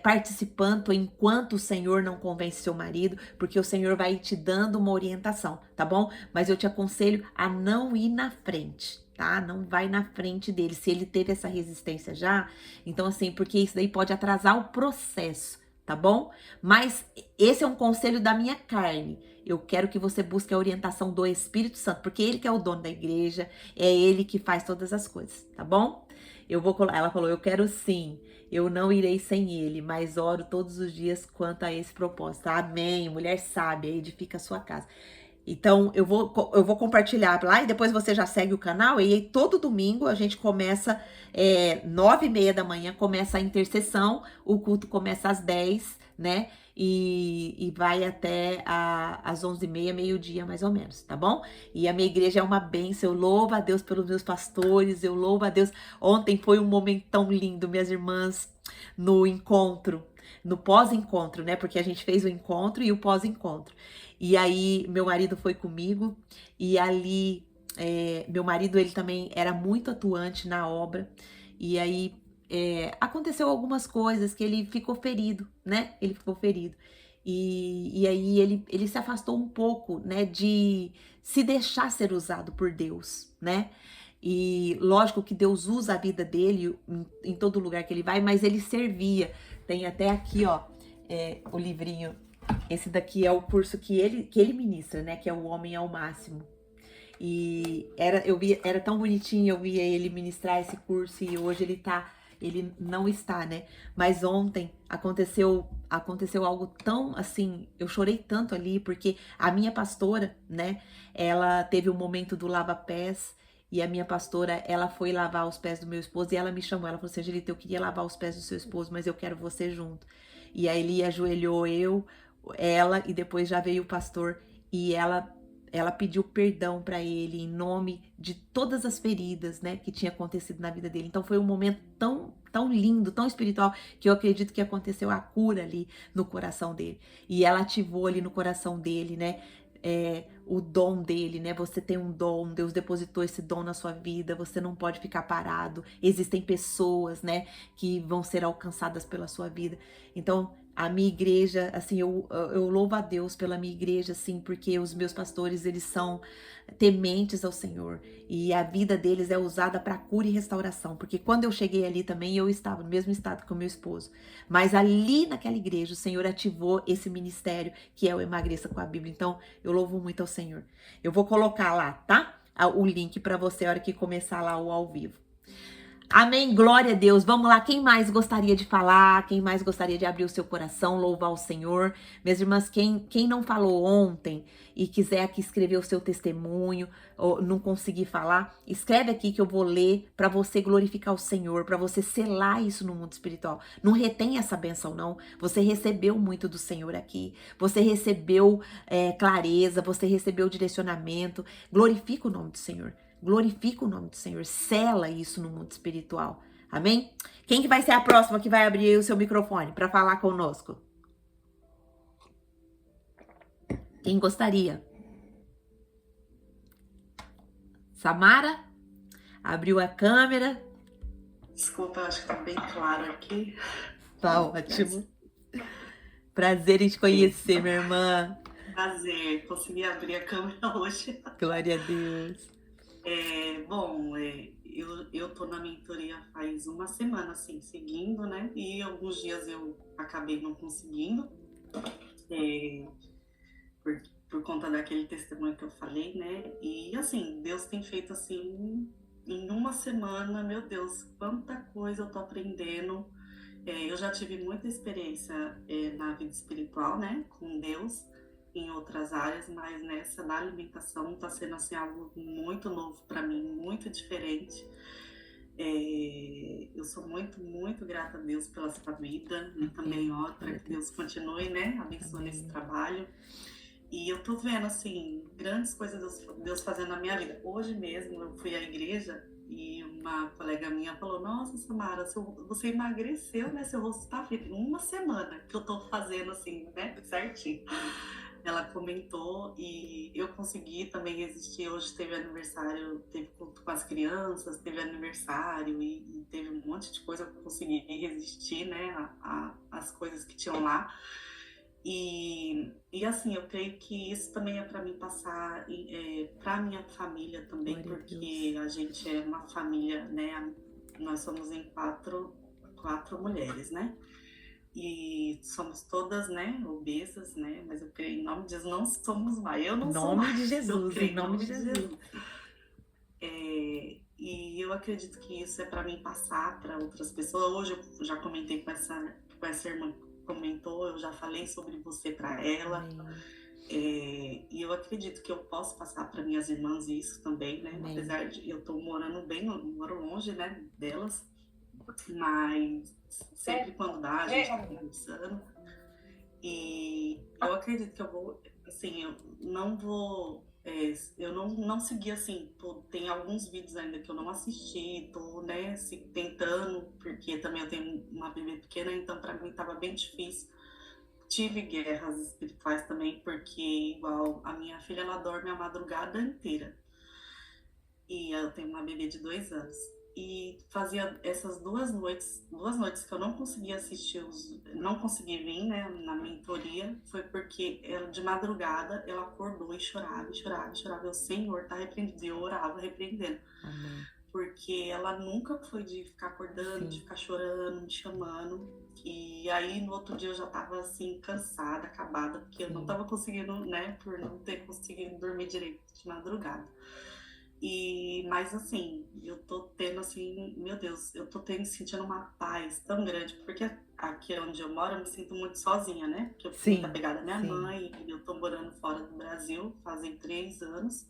participando enquanto o Senhor não convence seu marido, porque o Senhor vai te dando uma orientação, tá bom? Mas eu te aconselho a não ir na frente, tá? Não vai na frente dele. Se ele teve essa resistência já, então assim, porque isso daí pode atrasar o processo, tá bom? Mas esse é um conselho da minha carne. Eu quero que você busque a orientação do Espírito Santo, porque ele que é o dono da igreja, é ele que faz todas as coisas, tá bom? Ela falou, eu quero sim, eu não irei sem ele, mas oro todos os dias quanto a esse propósito. Amém, mulher sábia, edifica a sua casa. Então, eu vou compartilhar lá e depois você já segue o canal. E aí, todo domingo a gente começa 9h30 da manhã, começa a intercessão. O culto começa às 10, né? E vai até às 11h30, meio-dia, mais ou menos, tá bom? E a minha igreja é uma bênção. Eu louvo a Deus pelos meus pastores, eu louvo a Deus. Ontem foi um momento tão lindo, minhas irmãs, no encontro, no pós-encontro, né? Porque a gente fez o encontro e o pós-encontro. E aí, meu marido foi comigo, e ali, meu marido, ele também era muito atuante na obra, e aí aconteceu algumas coisas que ele ficou ferido, né? Ele ficou ferido. E aí ele se afastou um pouco, né? De se deixar ser usado por Deus, né? E lógico que Deus usa a vida dele em todo lugar que ele vai, mas ele servia. Tem até aqui, ó, o livrinho. Esse daqui é o curso que ele ministra, né? Que é o Homem ao Máximo. E era tão bonitinho, eu via ele ministrar esse curso e hoje ele não está, né? Mas ontem aconteceu algo tão assim, eu chorei tanto ali, porque a minha pastora, né? Ela teve o momento do lava-pés. E a minha pastora, ela foi lavar os pés do meu esposo e ela me chamou. Ela falou assim, Angelita, eu queria lavar os pés do seu esposo, mas eu quero você junto. E aí ele ajoelhou ela, e depois já veio o pastor. E ela pediu perdão para ele em nome de todas as feridas, né, que tinha acontecido na vida dele. Então foi um momento tão lindo, tão espiritual, que eu acredito que aconteceu a cura ali no coração dele. E ela ativou ali no coração dele, né, o dom dele, né? Você tem um dom, Deus depositou esse dom na sua vida, você não pode ficar parado. Existem pessoas, né, que vão ser alcançadas pela sua vida. Então, a minha igreja, assim, eu louvo a Deus pela minha igreja, assim, porque os meus pastores, eles são tementes ao Senhor, e a vida deles é usada para cura e restauração, porque quando eu cheguei ali também, eu estava no mesmo estado que o meu esposo, mas ali naquela igreja, o Senhor ativou esse ministério, que é o Emagreça com a Bíblia. Então, eu louvo muito ao Senhor. Eu vou colocar lá, tá? O link para você, a hora que começar lá o ao vivo. Amém, glória a Deus. Vamos lá, quem mais gostaria de falar? Quem mais gostaria de abrir o seu coração, louvar o Senhor? Minhas irmãs, quem não falou ontem e quiser aqui escrever o seu testemunho, ou não conseguir falar, escreve aqui que eu vou ler para você glorificar o Senhor, para você selar isso no mundo espiritual. Não retém essa bênção, não. Você recebeu muito do Senhor aqui. Você recebeu clareza, você recebeu direcionamento. Glorifica o nome do Senhor. Glorifica o nome do Senhor, sela isso no mundo espiritual, amém? Quem que vai ser a próxima que vai abrir o seu microfone para falar conosco? Quem gostaria? Samara? Abriu a câmera? Desculpa, acho que tá bem claro aqui. Tá ótimo. Prazer em te conhecer, minha irmã. Prazer, consegui abrir a câmera hoje. Glória a Deus. Eu tô na mentoria faz uma semana, assim, seguindo, né? E alguns dias eu acabei não conseguindo, é, por, por conta daquele testemunho que eu falei, né? E, assim, Deus tem feito, assim, em uma semana, meu Deus, quanta coisa eu tô aprendendo. Eu já tive muita experiência na vida espiritual, né? Com Deus, em outras áreas, mas nessa da alimentação está sendo assim algo muito novo para mim, muito diferente. Eu sou muito, muito grata a Deus pela sua vida e também oro para que Deus continue, né, abençoando esse trabalho. E eu tô vendo, assim, grandes coisas Deus fazendo na minha vida. Hoje mesmo eu fui à igreja e uma colega minha falou: Nossa, Samara, você emagreceu, né? Seu rosto tá feio. Uma semana que eu tô fazendo assim, né? Certinho. Ela comentou e eu consegui também resistir. Hoje teve aniversário, teve culto com as crianças, teve aniversário e teve um monte de coisa que eu consegui resistir, né? As coisas que tinham lá. E assim, eu creio que isso também é para mim passar para minha família também, porque a gente é uma família, né? Nós somos em quatro mulheres, né? E somos todas, né, obesas, né? Mas eu creio em nome de Jesus, não somos mais. Eu não sou mais. Em nome de Jesus, em nome de Jesus. E eu acredito que isso é para mim passar para outras pessoas. Hoje eu já comentei com essa irmã, comentou, eu já falei sobre você para ela. E eu acredito que eu posso passar para minhas irmãs isso também, né? Amém. Apesar de eu tô moro longe, né, delas, mas sempre quando dá, a gente tá conversando. E eu acredito que eu vou, assim, eu não vou, eu não segui assim, tem alguns vídeos ainda que eu não assisti, tô, né, tentando, porque também eu tenho uma bebê pequena, então para mim tava bem difícil. Tive guerras espirituais também, porque igual a minha filha, ela dorme a madrugada inteira. E eu tenho uma bebê de 2 anos. E fazia essas duas noites que eu não conseguia assistir, não consegui vir, né, na mentoria, foi porque ela, de madrugada ela acordou e chorava, e chorava, e chorava. Eu, Senhor, tá repreendido. E eu orava repreendendo. Amém. Porque ela nunca foi de ficar acordando, de ficar chorando, me chamando. E aí no outro dia eu já tava assim, cansada, acabada, porque eu não tava conseguindo, né, por não ter conseguido dormir direito de madrugada. Mas assim, eu tô tendo assim, meu Deus, eu tô sentindo uma paz tão grande, porque aqui onde eu moro eu me sinto muito sozinha, né? Porque eu fui muito apegada à minha mãe, e eu tô morando fora do Brasil, fazem 3 anos.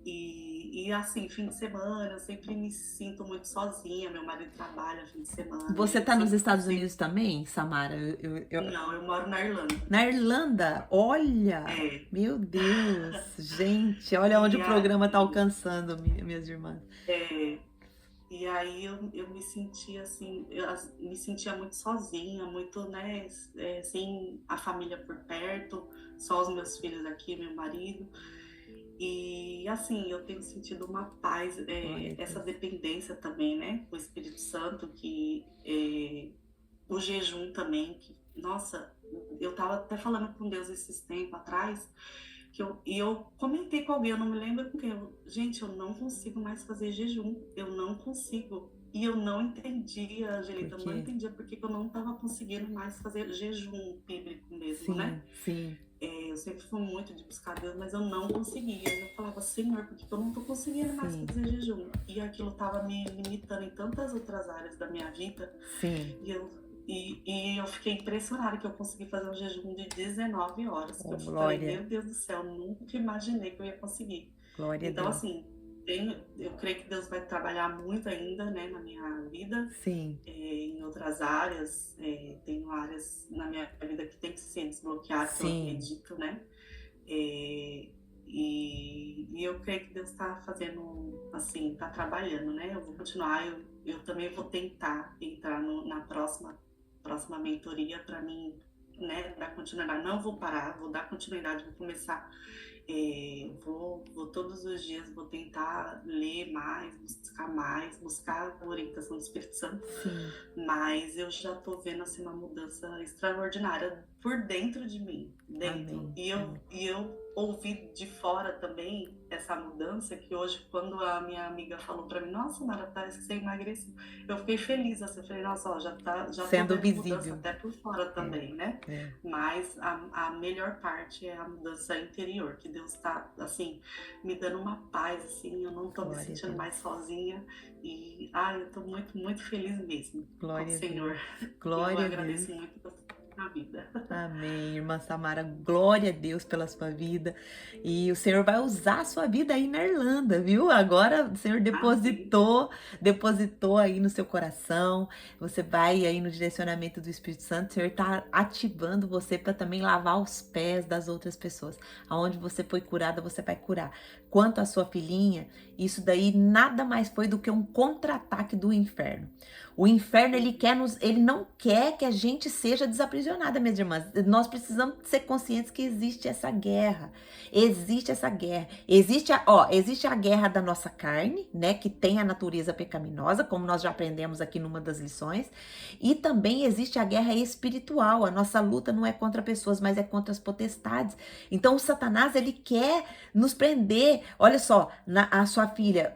E assim, fim de semana, eu sempre me sinto muito sozinha, meu marido trabalha fim de semana. Você tá nos Estados Unidos também, Samara? Não, eu moro na Irlanda. Na Irlanda? Olha! Meu Deus! Gente, olha onde o programa tá alcançando, minhas irmãs. E aí eu me sentia assim, me sentia muito sozinha, muito, né, sem a família por perto, só os meus filhos aqui, meu marido. E assim, eu tenho sentido uma paz, essa dependência também, né, com o Espírito Santo, que o jejum também, que, nossa, eu tava até falando com Deus esses tempos atrás, e eu comentei com alguém, eu não me lembro com quem, gente, eu não consigo mais fazer jejum, eu não consigo. E eu não entendia, Angelita, eu não entendia porque eu não estava conseguindo mais fazer jejum bíblico mesmo, né? Sim. Eu sempre fui muito de buscar Deus, mas eu não conseguia. Eu falava, Senhor, por que eu não tô conseguindo mais fazer jejum? E aquilo tava me limitando em tantas outras áreas da minha vida. E eu fiquei impressionada que eu consegui fazer um jejum de 19 horas. Eu falei, meu Deus do céu, nunca imaginei que eu ia conseguir. Glória então, a Deus. Assim, eu creio que Deus vai trabalhar muito ainda, né, na minha vida. Sim. Em outras áreas, tenho áreas na minha vida que tem que ser desbloqueadas, eu acredito, né? E eu creio que Deus está fazendo, assim, está trabalhando, né? Eu vou continuar, eu também vou tentar entrar na próxima mentoria para mim, né, dar continuidade. Não vou parar, vou dar continuidade, vou começar, vou todos os dias, vou tentar ler mais, buscar a orientação do Espírito Santo. Mas eu já tô vendo assim uma mudança extraordinária por dentro de mim, dentro. E eu ouvi de fora também essa mudança, que hoje, quando a minha amiga falou para mim, nossa, Mara, parece que você emagreceu, eu fiquei feliz, assim, eu falei, nossa, ó, já tô Sendo vendo mudança visível. até por fora também, né? Mas a melhor parte é a mudança interior, que Deus tá, assim, me dando uma paz, assim, eu não tô me Glória a sentindo Deus. mais sozinha, e, eu tô muito, muito feliz mesmo Glória ao a Senhor. Deus. Eu Glória a agradeço Deus. muito a vida. Amém, irmã Samara, glória a Deus pela sua vida. E o Senhor vai usar a sua vida aí na Irlanda, viu? Agora o Senhor Amém. depositou aí no seu coração. Você vai aí no direcionamento do Espírito Santo. O Senhor está ativando você para também lavar os pés das outras pessoas. Aonde você foi curada, você vai curar. Quanto à sua filhinha, isso daí nada mais foi do que um contra-ataque do inferno. O inferno, ele não quer que a gente seja desaprisionada, minhas irmãs. Nós precisamos ser conscientes que existe essa guerra. Existe essa guerra. Existe a guerra da nossa carne, né? Que tem a natureza pecaminosa, como nós já aprendemos aqui numa das lições. E também existe a guerra espiritual. A nossa luta não é contra pessoas, mas é contra as potestades. Então, o Satanás, ele quer nos prender. Olha só, a sua filha,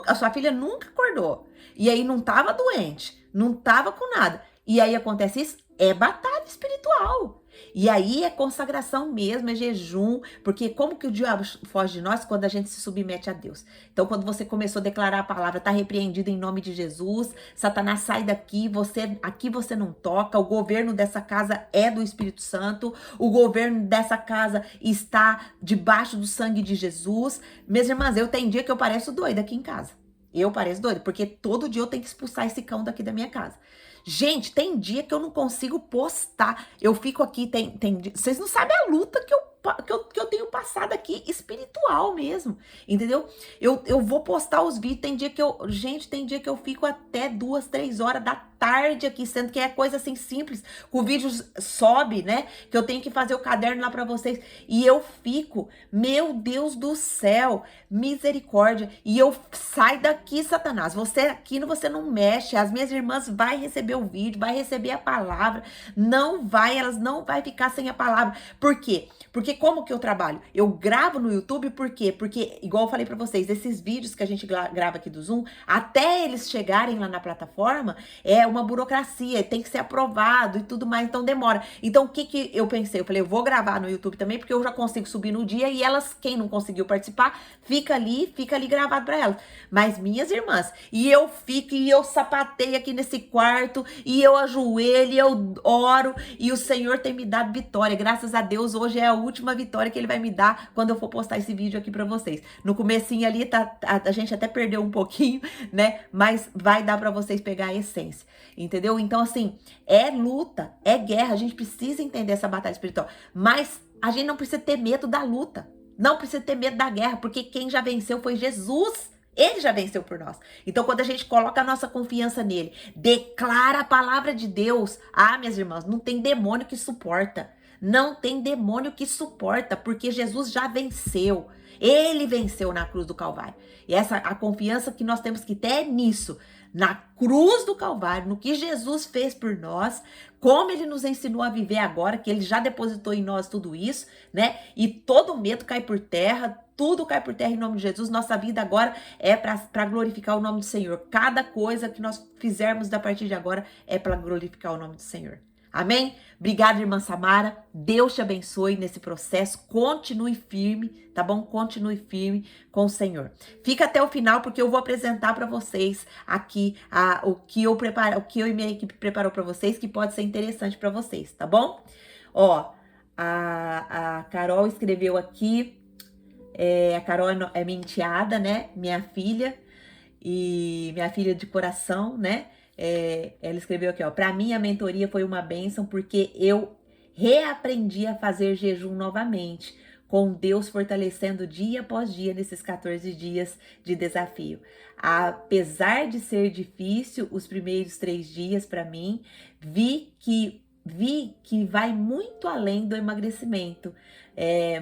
a sua filha nunca acordou. E aí não tava doente, não tava com nada. E aí acontece isso, é batalha espiritual. E aí é consagração mesmo, é jejum, porque como que o diabo foge de nós? Quando a gente se submete a Deus. Então, quando você começou a declarar a palavra, tá repreendido em nome de Jesus, Satanás sai daqui, aqui você não toca, o governo dessa casa é do Espírito Santo, o governo dessa casa está debaixo do sangue de Jesus. Minhas irmãs, eu tenho dia que eu pareço doida aqui em casa. Eu pareço doida, porque todo dia eu tenho que expulsar esse cão daqui da minha casa. Gente, tem dia que eu não consigo postar. Eu fico aqui, vocês não sabem a luta que eu tenho passado aqui, espiritual mesmo, entendeu? Eu vou postar os vídeos, tem dia que eu fico até 2, 3 horas da tarde aqui, sendo que é coisa assim simples, que o vídeo sobe, né? Que eu tenho que fazer o caderno lá pra vocês, e eu fico, meu Deus do céu, misericórdia, e eu saio daqui, Satanás, você não mexe, as minhas irmãs vai receber o vídeo, vai receber a palavra, elas não vai ficar sem a palavra. Por quê? Porque como que eu trabalho? Eu gravo no YouTube, por quê? Porque, igual eu falei pra vocês, esses vídeos que a gente grava aqui do Zoom, até eles chegarem lá na plataforma, é uma burocracia, tem que ser aprovado e tudo mais, então demora. Então, o que eu pensei? Eu falei, eu vou gravar no YouTube também, porque eu já consigo subir no dia, e elas, quem não conseguiu participar, fica ali gravado pra elas. Mas minhas irmãs, e eu fico, e eu sapateio aqui nesse quarto, e eu ajoelho, e eu oro, e o Senhor tem me dado vitória. Graças a Deus, hoje é a última vitória que Ele vai me dar quando eu for postar esse vídeo aqui pra vocês. No comecinho ali, a gente até perdeu um pouquinho, né? Mas vai dar pra vocês pegar a essência, entendeu? Então, assim, é luta, é guerra, a gente precisa entender essa batalha espiritual, mas a gente não precisa ter medo da luta, não precisa ter medo da guerra, porque quem já venceu foi Jesus. Ele já venceu por nós. Então, quando a gente coloca a nossa confiança nele, declara a palavra de Deus, minhas irmãs, não tem demônio que suporta. Não tem demônio que suporta, porque Jesus já venceu. Ele venceu na cruz do Calvário. E a confiança que nós temos que ter é nisso. Na cruz do Calvário, no que Jesus fez por nós, como Ele nos ensinou a viver agora, que Ele já depositou em nós tudo isso, né? E todo medo cai por terra, tudo cai por terra em nome de Jesus. Nossa vida agora é para glorificar o nome do Senhor. Cada coisa que nós fizermos a partir de agora é para glorificar o nome do Senhor. Amém? Obrigada, irmã Samara. Deus te abençoe nesse processo. Continue firme, tá bom? Continue firme com o Senhor. Fica até o final, porque eu vou apresentar para vocês aqui o que eu e minha equipe preparou para vocês, que pode ser interessante para vocês, tá bom? Ó, a Carol escreveu aqui. A Carol é minha enteada, né? Minha filha de coração, né? Ela escreveu aqui, ó, para mim a mentoria foi uma bênção porque eu reaprendi a fazer jejum novamente, com Deus fortalecendo dia após dia nesses 14 dias de desafio. Apesar de ser difícil os primeiros 3 dias para mim, vi que vai muito além do emagrecimento.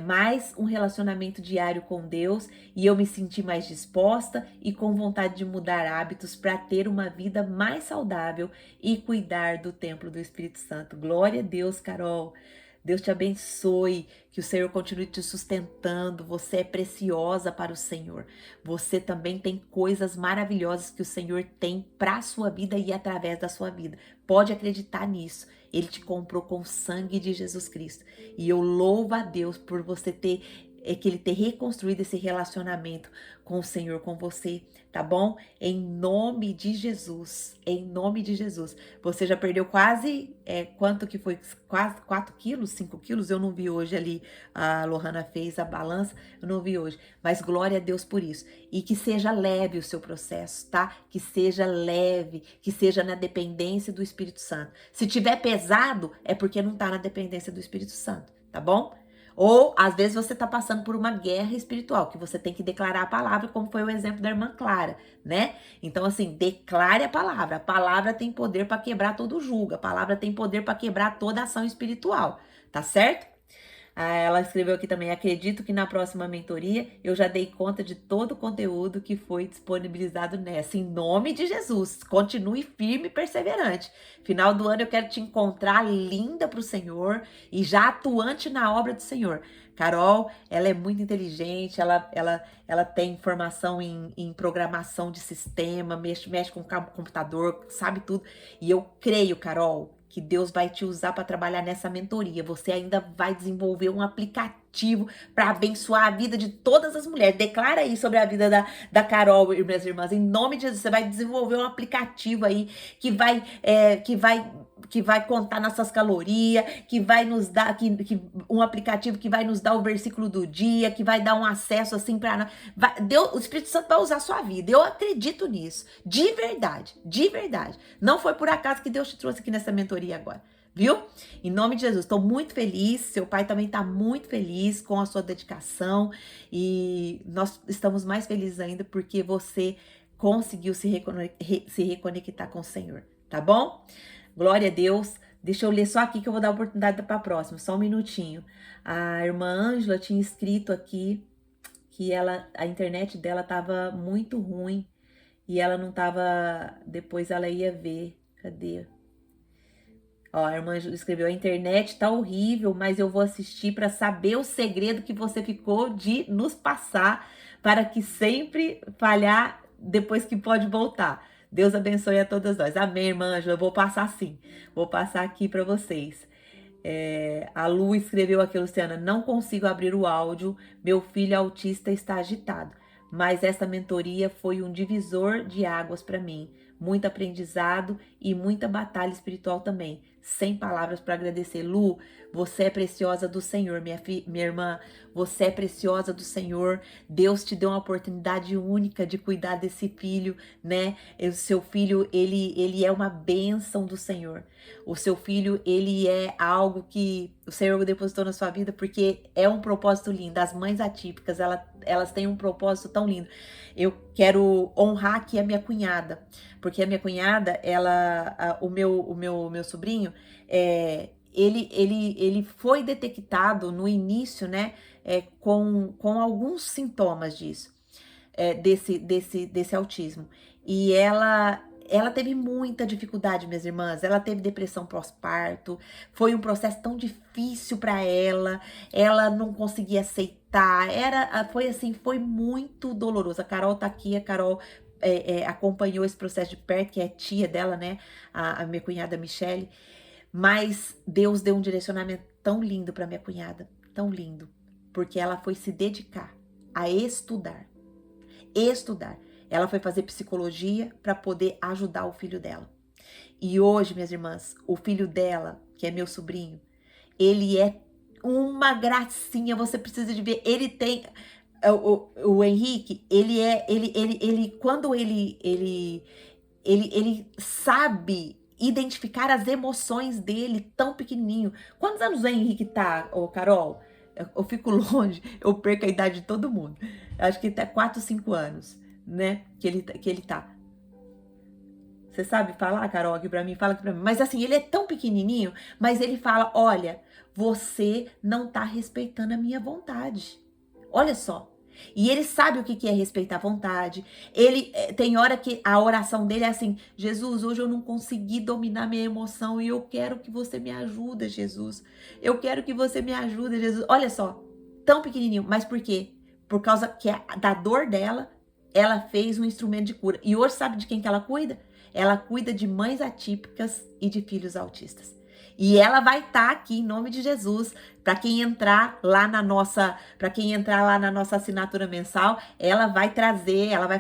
Mais um relacionamento diário com Deus, e eu me senti mais disposta e com vontade de mudar hábitos para ter uma vida mais saudável e cuidar do templo do Espírito Santo. Glória a Deus, Carol. Deus te abençoe, que o Senhor continue te sustentando. Você é preciosa para o Senhor. Você também tem coisas maravilhosas que o Senhor tem para a sua vida e através da sua vida. Pode acreditar nisso. Ele te comprou com o sangue de Jesus Cristo. E eu louvo a Deus por você que ele ter reconstruído esse relacionamento com o Senhor, com você, tá bom? Em nome de Jesus, em nome de Jesus. Você já perdeu quase, quanto que foi? Quase 4 quilos, 5 quilos? Eu não vi hoje ali, a Lohana fez a balança, eu não vi hoje. Mas glória a Deus por isso. E que seja leve o seu processo, tá? Que seja leve, que seja na dependência do Espírito Santo. Se tiver pesado, é porque não tá na dependência do Espírito Santo, tá bom? Ou, às vezes, você está passando por uma guerra espiritual, que você tem que declarar a palavra, como foi o exemplo da irmã Clara, né? Então, assim, declare a palavra. A palavra tem poder para quebrar todo julgo. A palavra tem poder para quebrar toda ação espiritual, tá certo? Ela escreveu aqui também: acredito que na próxima mentoria eu já dei conta de todo o conteúdo que foi disponibilizado nessa. Em nome de Jesus, continue firme e perseverante. Final do ano eu quero te encontrar linda para o Senhor e já atuante na obra do Senhor. Carol, ela é muito inteligente, ela tem formação em programação de sistema, mexe com computador, sabe tudo. E eu creio, Carol, que Deus vai te usar para trabalhar nessa mentoria. Você ainda vai desenvolver um aplicativo para abençoar a vida de todas as mulheres. Declara aí sobre a vida da Carol, minhas irmãs. Em nome de Jesus, você vai desenvolver um aplicativo aí que vai contar nossas calorias, que vai nos dar um aplicativo que vai nos dar o versículo do dia, que vai dar um acesso assim para o Espírito Santo vai usar a sua vida. Eu acredito nisso, de verdade, de verdade. Não foi por acaso que Deus te trouxe aqui nessa mentoria agora, viu? Em nome de Jesus, estou muito feliz. Seu pai também está muito feliz com a sua dedicação e nós estamos mais felizes ainda porque você conseguiu se reconectar com o Senhor, tá bom? Glória a Deus. Deixa eu ler só aqui que eu vou dar oportunidade para a próxima, só um minutinho. A irmã Ângela tinha escrito aqui que a internet dela estava muito ruim e ela não estava, depois ela ia ver. Cadê? Ó, a irmã Ângela escreveu: a internet tá horrível, mas eu vou assistir para saber o segredo que você ficou de nos passar para que sempre falhar depois que pode voltar. Deus abençoe a todas nós. Amém, irmã Ângela. Eu vou passar sim. Vou passar aqui para vocês. A Lu escreveu aqui, Luciana: não consigo abrir o áudio. Meu filho autista está agitado. Mas essa mentoria foi um divisor de águas para mim. Muito aprendizado e muita batalha espiritual também. Sem palavras para agradecer. Lu, você é preciosa do Senhor, minha irmã. Você é preciosa do Senhor. Deus te deu uma oportunidade única de cuidar desse filho, né? O seu filho, ele é uma bênção do Senhor. O seu filho, ele é algo que o Senhor depositou na sua vida porque é um propósito lindo. As mães atípicas, elas têm um propósito tão lindo. Eu quero honrar aqui a minha cunhada, porque a minha cunhada, o meu sobrinho, ele foi detectado no início, né, com alguns sintomas disso, desse autismo. E ela teve muita dificuldade, minhas irmãs. Ela teve depressão pós-parto. Foi um processo tão difícil para ela. Ela não conseguia aceitar. Foi muito doloroso. A Carol tá aqui. A Carol acompanhou esse processo de perto, que é tia dela, né? A minha cunhada Michele. Mas Deus deu um direcionamento tão lindo para minha cunhada. Tão lindo. Porque ela foi se dedicar a estudar. Ela foi fazer psicologia para poder ajudar o filho dela. E hoje, minhas irmãs, o filho dela, que é meu sobrinho, ele é uma gracinha. Você precisa de ver. Ele tem o Henrique. Quando ele sabe identificar as emoções dele tão pequenininho. Quantos anos o Henrique tá, Carol? Eu fico longe, eu perco a idade de todo mundo. Acho que tá 4, 5 anos. Né, que ele tá. Você sabe falar, Carol, aqui pra mim? Fala aqui pra mim. Mas assim, ele é tão pequenininho, mas ele fala: olha, você não tá respeitando a minha vontade. Olha só. E ele sabe o que é respeitar a vontade. Ele tem hora que a oração dele é assim: Jesus, hoje eu não consegui dominar minha emoção e eu quero que você me ajude, Jesus. Eu quero que você me ajude, Jesus. Olha só, tão pequenininho, mas por quê? Por causa que da dor dela, ela fez um instrumento de cura. E hoje sabe de quem que ela cuida? Ela cuida de mães atípicas e de filhos autistas. E ela vai estar aqui em nome de Jesus. Para quem entrar lá na nossa assinatura mensal, ela vai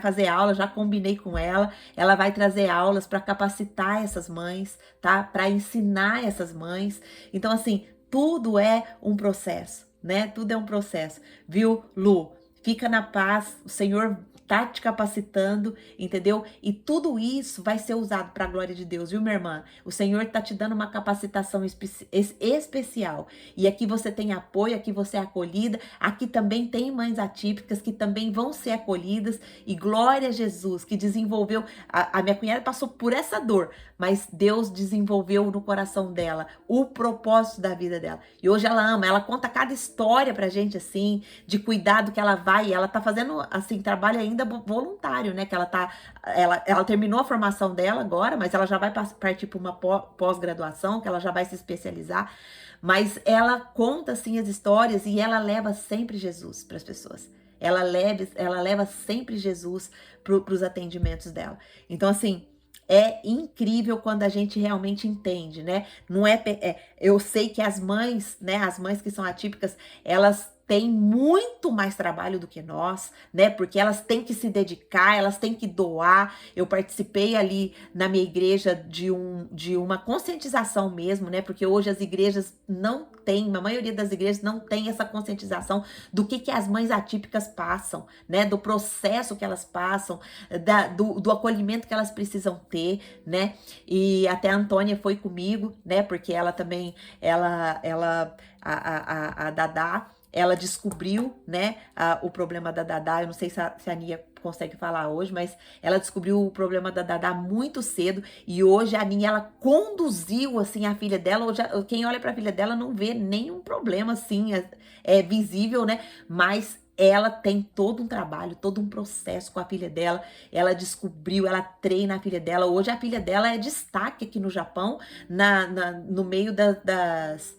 fazer aula, já combinei com ela vai trazer aulas para capacitar essas mães, tá? Para ensinar essas mães. Então assim, tudo é um processo, né? Tudo é um processo. Viu, Lu? Fica na paz, o Senhor tá te capacitando, entendeu? E tudo isso vai ser usado para a glória de Deus, viu, minha irmã? O Senhor tá te dando uma capacitação especial. E aqui você tem apoio, aqui você é acolhida, aqui também tem mães atípicas que também vão ser acolhidas. E glória a Jesus, que desenvolveu, a minha cunhada passou por essa dor, mas Deus desenvolveu no coração dela o propósito da vida dela. E hoje ela ama, ela conta cada história pra gente, assim, de cuidado que ela vai, e ela tá fazendo, assim, trabalho ainda voluntário, né, que ela terminou a formação dela agora, mas ela já vai partir para uma pós-graduação, que ela já vai se especializar, mas ela conta, assim, as histórias e ela leva sempre Jesus para as pessoas. Ela leva sempre Jesus para os atendimentos dela. Então, assim, é incrível quando a gente realmente entende, né? Não eu sei que as mães, né? As mães que são atípicas, elas têm muito mais trabalho do que nós, né? Porque elas têm que se dedicar, elas têm que doar. Eu participei ali na minha igreja de uma conscientização mesmo, né? Porque hoje as igrejas não têm, a maioria das igrejas não tem essa conscientização do que as mães atípicas passam, né? Do processo que elas passam, do acolhimento que elas precisam ter, né? E até a Antônia foi comigo, né? Porque ela também, a Dadá, ela descobriu, né, o problema da Dadá. Eu não sei se a Nia consegue falar hoje, mas ela descobriu o problema da Dadá muito cedo, e hoje a Nia, ela conduziu, assim, a filha dela. Hoje, quem olha para a filha dela não vê nenhum problema, assim, é visível, né, mas ela tem todo um trabalho, todo um processo com a filha dela. Ela descobriu, ela treina a filha dela. Hoje a filha dela é destaque aqui no Japão, no meio das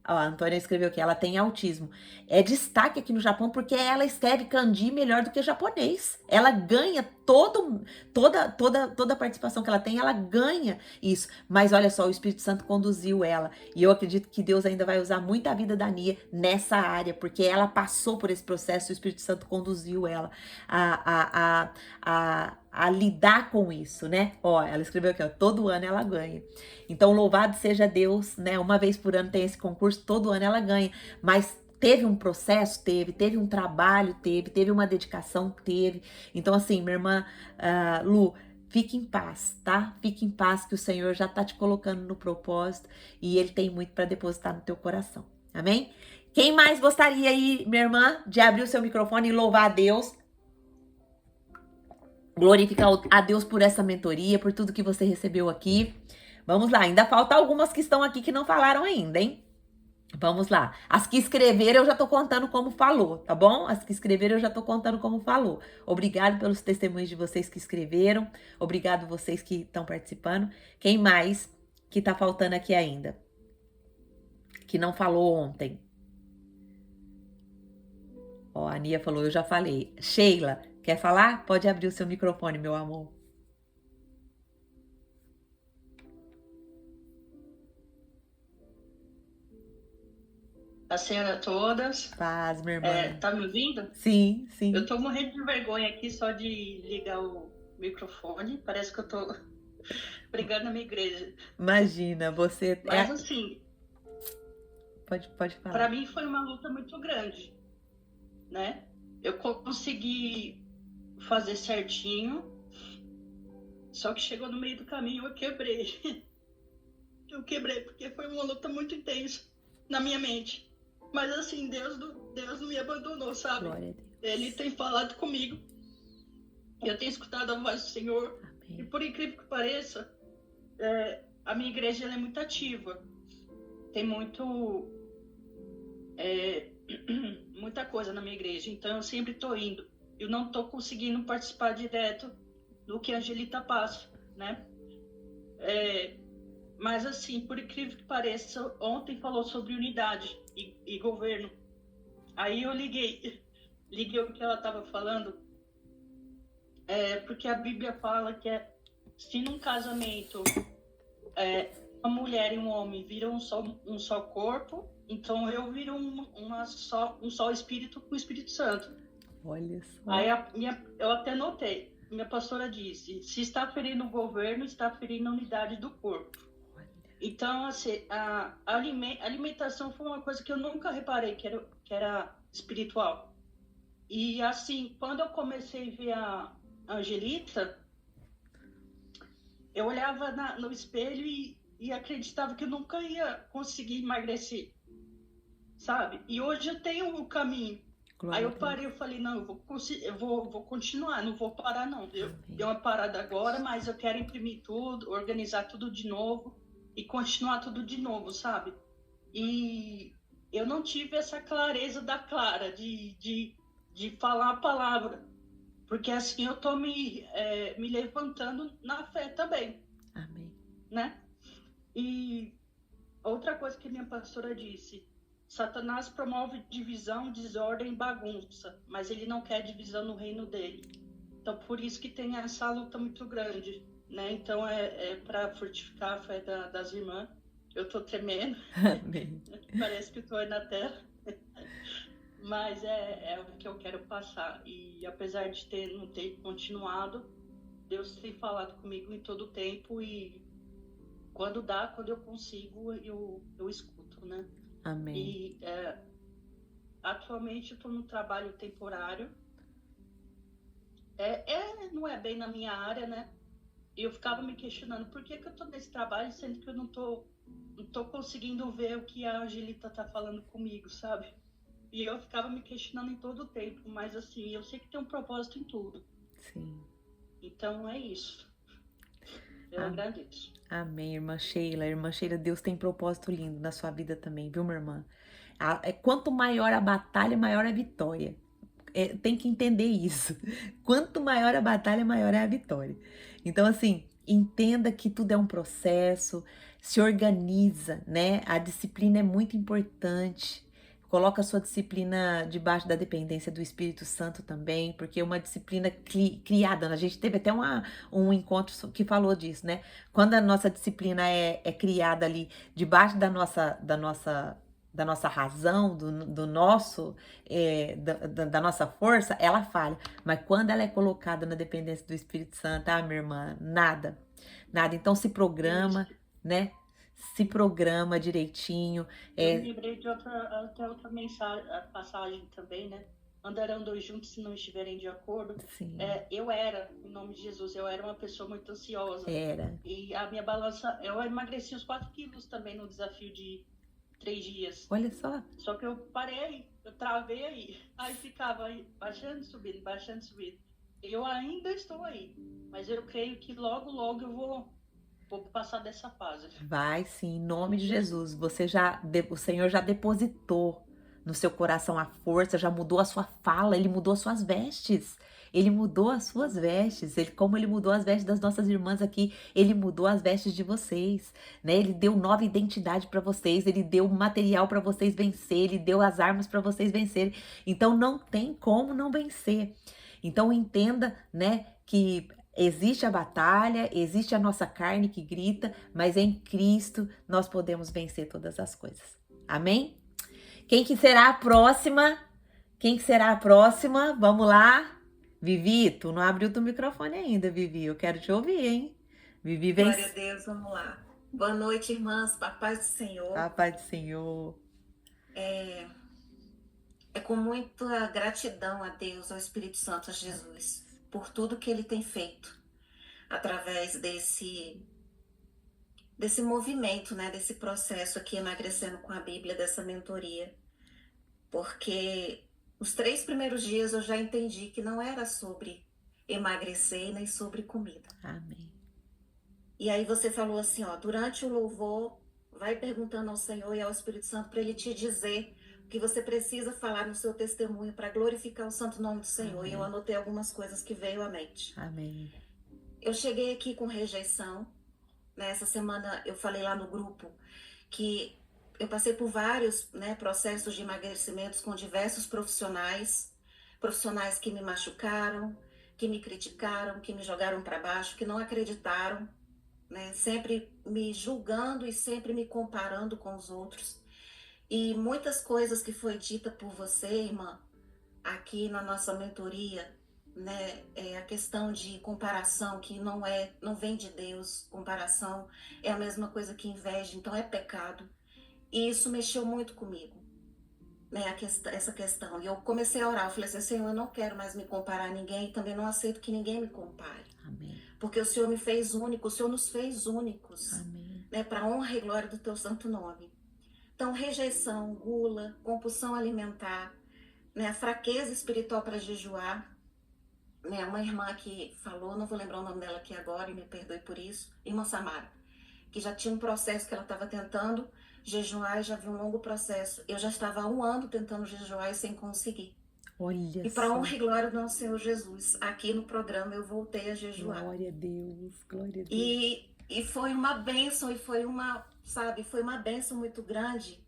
a Antônia escreveu que ela tem autismo. É destaque aqui no Japão porque ela escreve kanji melhor do que japonês. Ela ganha toda a participação que ela tem, ela ganha isso. Mas olha só, o Espírito Santo conduziu ela. E eu acredito que Deus ainda vai usar muito a vida da Nia nessa área, porque ela passou por esse processo, o Espírito Santo conduziu ela a lidar com isso, né? Ó, ela escreveu aqui, ó, todo ano ela ganha. Então, louvado seja Deus, né? Uma vez por ano tem esse concurso, todo ano ela ganha. Mas teve um processo? Teve um trabalho? Teve uma dedicação? Teve. Então, assim, minha irmã Lu, fique em paz, tá? Fique em paz, que o Senhor já tá te colocando no propósito e Ele tem muito para depositar no teu coração. Amém? Quem mais gostaria aí, minha irmã, de abrir o seu microfone e louvar a Deus? Glorificar a Deus por essa mentoria, por tudo que você recebeu aqui. Vamos lá, ainda falta algumas que estão aqui que não falaram ainda, hein? Vamos lá. As que escreveram eu já tô contando como falou, tá bom? As que escreveram eu já tô contando como falou. Obrigado pelos testemunhos de vocês que escreveram. Obrigado vocês que estão participando. Quem mais que tá faltando aqui ainda? Que não falou ontem. Ó, a Nia falou, eu já falei. Sheila, quer falar? Pode abrir o seu microfone, meu amor. A senhora a todas. Paz, minha irmã. Tá me ouvindo? Sim, sim. Eu tô morrendo de vergonha aqui só de ligar o microfone. Parece que eu tô brigando na minha igreja. Imagina, você... Mas assim... Pode falar. Para mim foi uma luta muito grande, né? Eu consegui fazer certinho, só que chegou no meio do caminho eu quebrei. Eu quebrei porque foi uma luta muito intensa na minha mente. Mas assim, Deus não me abandonou, sabe? Glória a Deus. Ele tem falado comigo. Eu tenho escutado a voz do Senhor. Amém. E por incrível que pareça, a minha igreja ela é muito ativa. Tem muito muita coisa na minha igreja, então eu sempre estou indo. Eu não estou conseguindo participar direto do que a Angelita passa, né? Mas assim, por incrível que pareça, ontem falou sobre unidade e governo. Aí eu liguei o que ela estava falando, porque a Bíblia fala que se num casamento uma mulher e um homem viram um só corpo, então eu viro um só espírito com o Espírito Santo. Olha só. Aí eu até notei, minha pastora disse, se está ferindo o governo, está ferindo a unidade do corpo. Então, assim, a alimentação foi uma coisa que eu nunca reparei que era espiritual. E assim, quando eu comecei a ver a Angelita, eu olhava no espelho e acreditava que eu nunca ia conseguir emagrecer, sabe? E hoje eu tenho o caminho. Aí eu parei, eu falei, não, eu vou continuar, não vou parar não. Eu dei uma parada agora, mas eu quero imprimir tudo, organizar tudo de novo e continuar tudo de novo, sabe? E eu não tive essa clareza da Clara de falar a palavra, porque assim eu tô me levantando na fé também. Amém. Né? E outra coisa que minha pastora disse, Satanás promove divisão, desordem e bagunça, mas ele não quer divisão no reino dele. Então, por isso que tem essa luta muito grande, né? Então, é para fortificar a fé das irmãs. Eu tô tremendo. Amém. Parece que estou aí na terra. Mas é o que eu quero passar. E apesar de não ter continuado, Deus tem falado comigo em todo o tempo e quando eu consigo, eu escuto, né? Amém. E atualmente eu estou no trabalho temporário. Não é bem na minha área, né? E eu ficava me questionando por que eu estou nesse trabalho, sendo que eu não tô conseguindo ver o que a Angelita tá falando comigo, sabe? E eu ficava me questionando em todo o tempo, mas assim, eu sei que tem um propósito em tudo. Sim. Então é isso. Eu agradeço. Amém, irmã Sheila. Irmã Sheila, Deus tem propósito lindo na sua vida também, viu, minha irmã? Quanto maior a batalha, maior a vitória. Tem que entender isso. Quanto maior a batalha, maior é a vitória. Então, assim, entenda que tudo é um processo, se organiza, né? A disciplina é muito importante. Coloca a sua disciplina debaixo da dependência do Espírito Santo também, porque é uma disciplina criada. A gente teve até um encontro que falou disso, né? Quando a nossa disciplina é criada ali debaixo da nossa razão, do nosso, da nossa força, ela falha. Mas quando ela é colocada na dependência do Espírito Santo, minha irmã, nada. Então se programa, né? Se programa direitinho. Eu me lembrei de outra passagem também, né? Andarão dois juntos se não estiverem de acordo. Sim. Eu era, em nome de Jesus, eu era uma pessoa muito ansiosa. Era. E a minha balança, eu emagreci uns 4 quilos também no desafio de 3 dias. Olha só. Só que eu parei, eu travei aí. Aí ficava aí, baixando e subindo, baixando e subindo. Eu ainda estou aí, mas eu creio que logo, logo eu vou passar dessa fase. Vai sim, em nome de Jesus. O Senhor já depositou no seu coração a força, já mudou a sua fala, Ele mudou as suas vestes. Ele mudou as suas vestes, como Ele mudou as vestes das nossas irmãs aqui, Ele mudou as vestes de vocês, né? Ele deu nova identidade para vocês, Ele deu material para vocês vencer, Ele deu as armas para vocês vencerem. Então não tem como não vencer. Então entenda, né, que existe a batalha, existe a nossa carne que grita, mas em Cristo nós podemos vencer todas as coisas. Amém? Quem que será a próxima? Vamos lá. Vivi, tu não abriu teu microfone ainda, Vivi. Eu quero te ouvir, hein? Vivi, vem. Glória a Deus, vamos lá. Boa noite, irmãs. Paz do Senhor. A paz do Senhor. É com muita gratidão a Deus, ao Espírito Santo, a Jesus, por tudo que Ele tem feito através desse movimento, né? Desse processo aqui, Emagrecendo com a Bíblia, dessa mentoria. Porque os 3 primeiros dias eu já entendi que não era sobre emagrecer nem sobre comida. Amém. E aí você falou assim, durante o louvor, vai perguntando ao Senhor e ao Espírito Santo para Ele te dizer que você precisa falar no seu testemunho para glorificar o santo nome do Senhor. Amém. E eu anotei algumas coisas que veio à mente. Amém. Eu cheguei aqui com rejeição. Nessa semana eu falei lá no grupo que eu passei por vários, né, processos de emagrecimentos com diversos profissionais que me machucaram, que me criticaram, que me jogaram para baixo, que não acreditaram, né, sempre me julgando e sempre me comparando com os outros. E muitas coisas que foi dita por você, irmã, aqui na nossa mentoria, né, a questão de comparação que não vem de Deus. Comparação é a mesma coisa que inveja, então é pecado. E isso mexeu muito comigo, né, essa questão. E eu comecei a orar, eu falei assim, Senhor, eu não quero mais me comparar a ninguém e também não aceito que ninguém me compare. Amém. Porque o Senhor me fez único, o Senhor nos fez únicos, Amém. né, para honra e glória do teu santo nome. Então, rejeição, gula, compulsão alimentar, né, fraqueza espiritual para jejuar, né, uma irmã que falou, não vou lembrar o nome dela aqui agora e me perdoe por isso, irmã Samara, que já tinha um processo que ela estava tentando jejuar e já viu um longo processo. Eu já estava há 1 ano tentando jejuar e sem conseguir. Olha E para só. honra e glória do nosso Senhor Jesus, aqui no programa eu voltei a jejuar. Glória a Deus, glória a Deus. E foi uma bênção, e foi uma, sabe, foi uma bênção muito grande.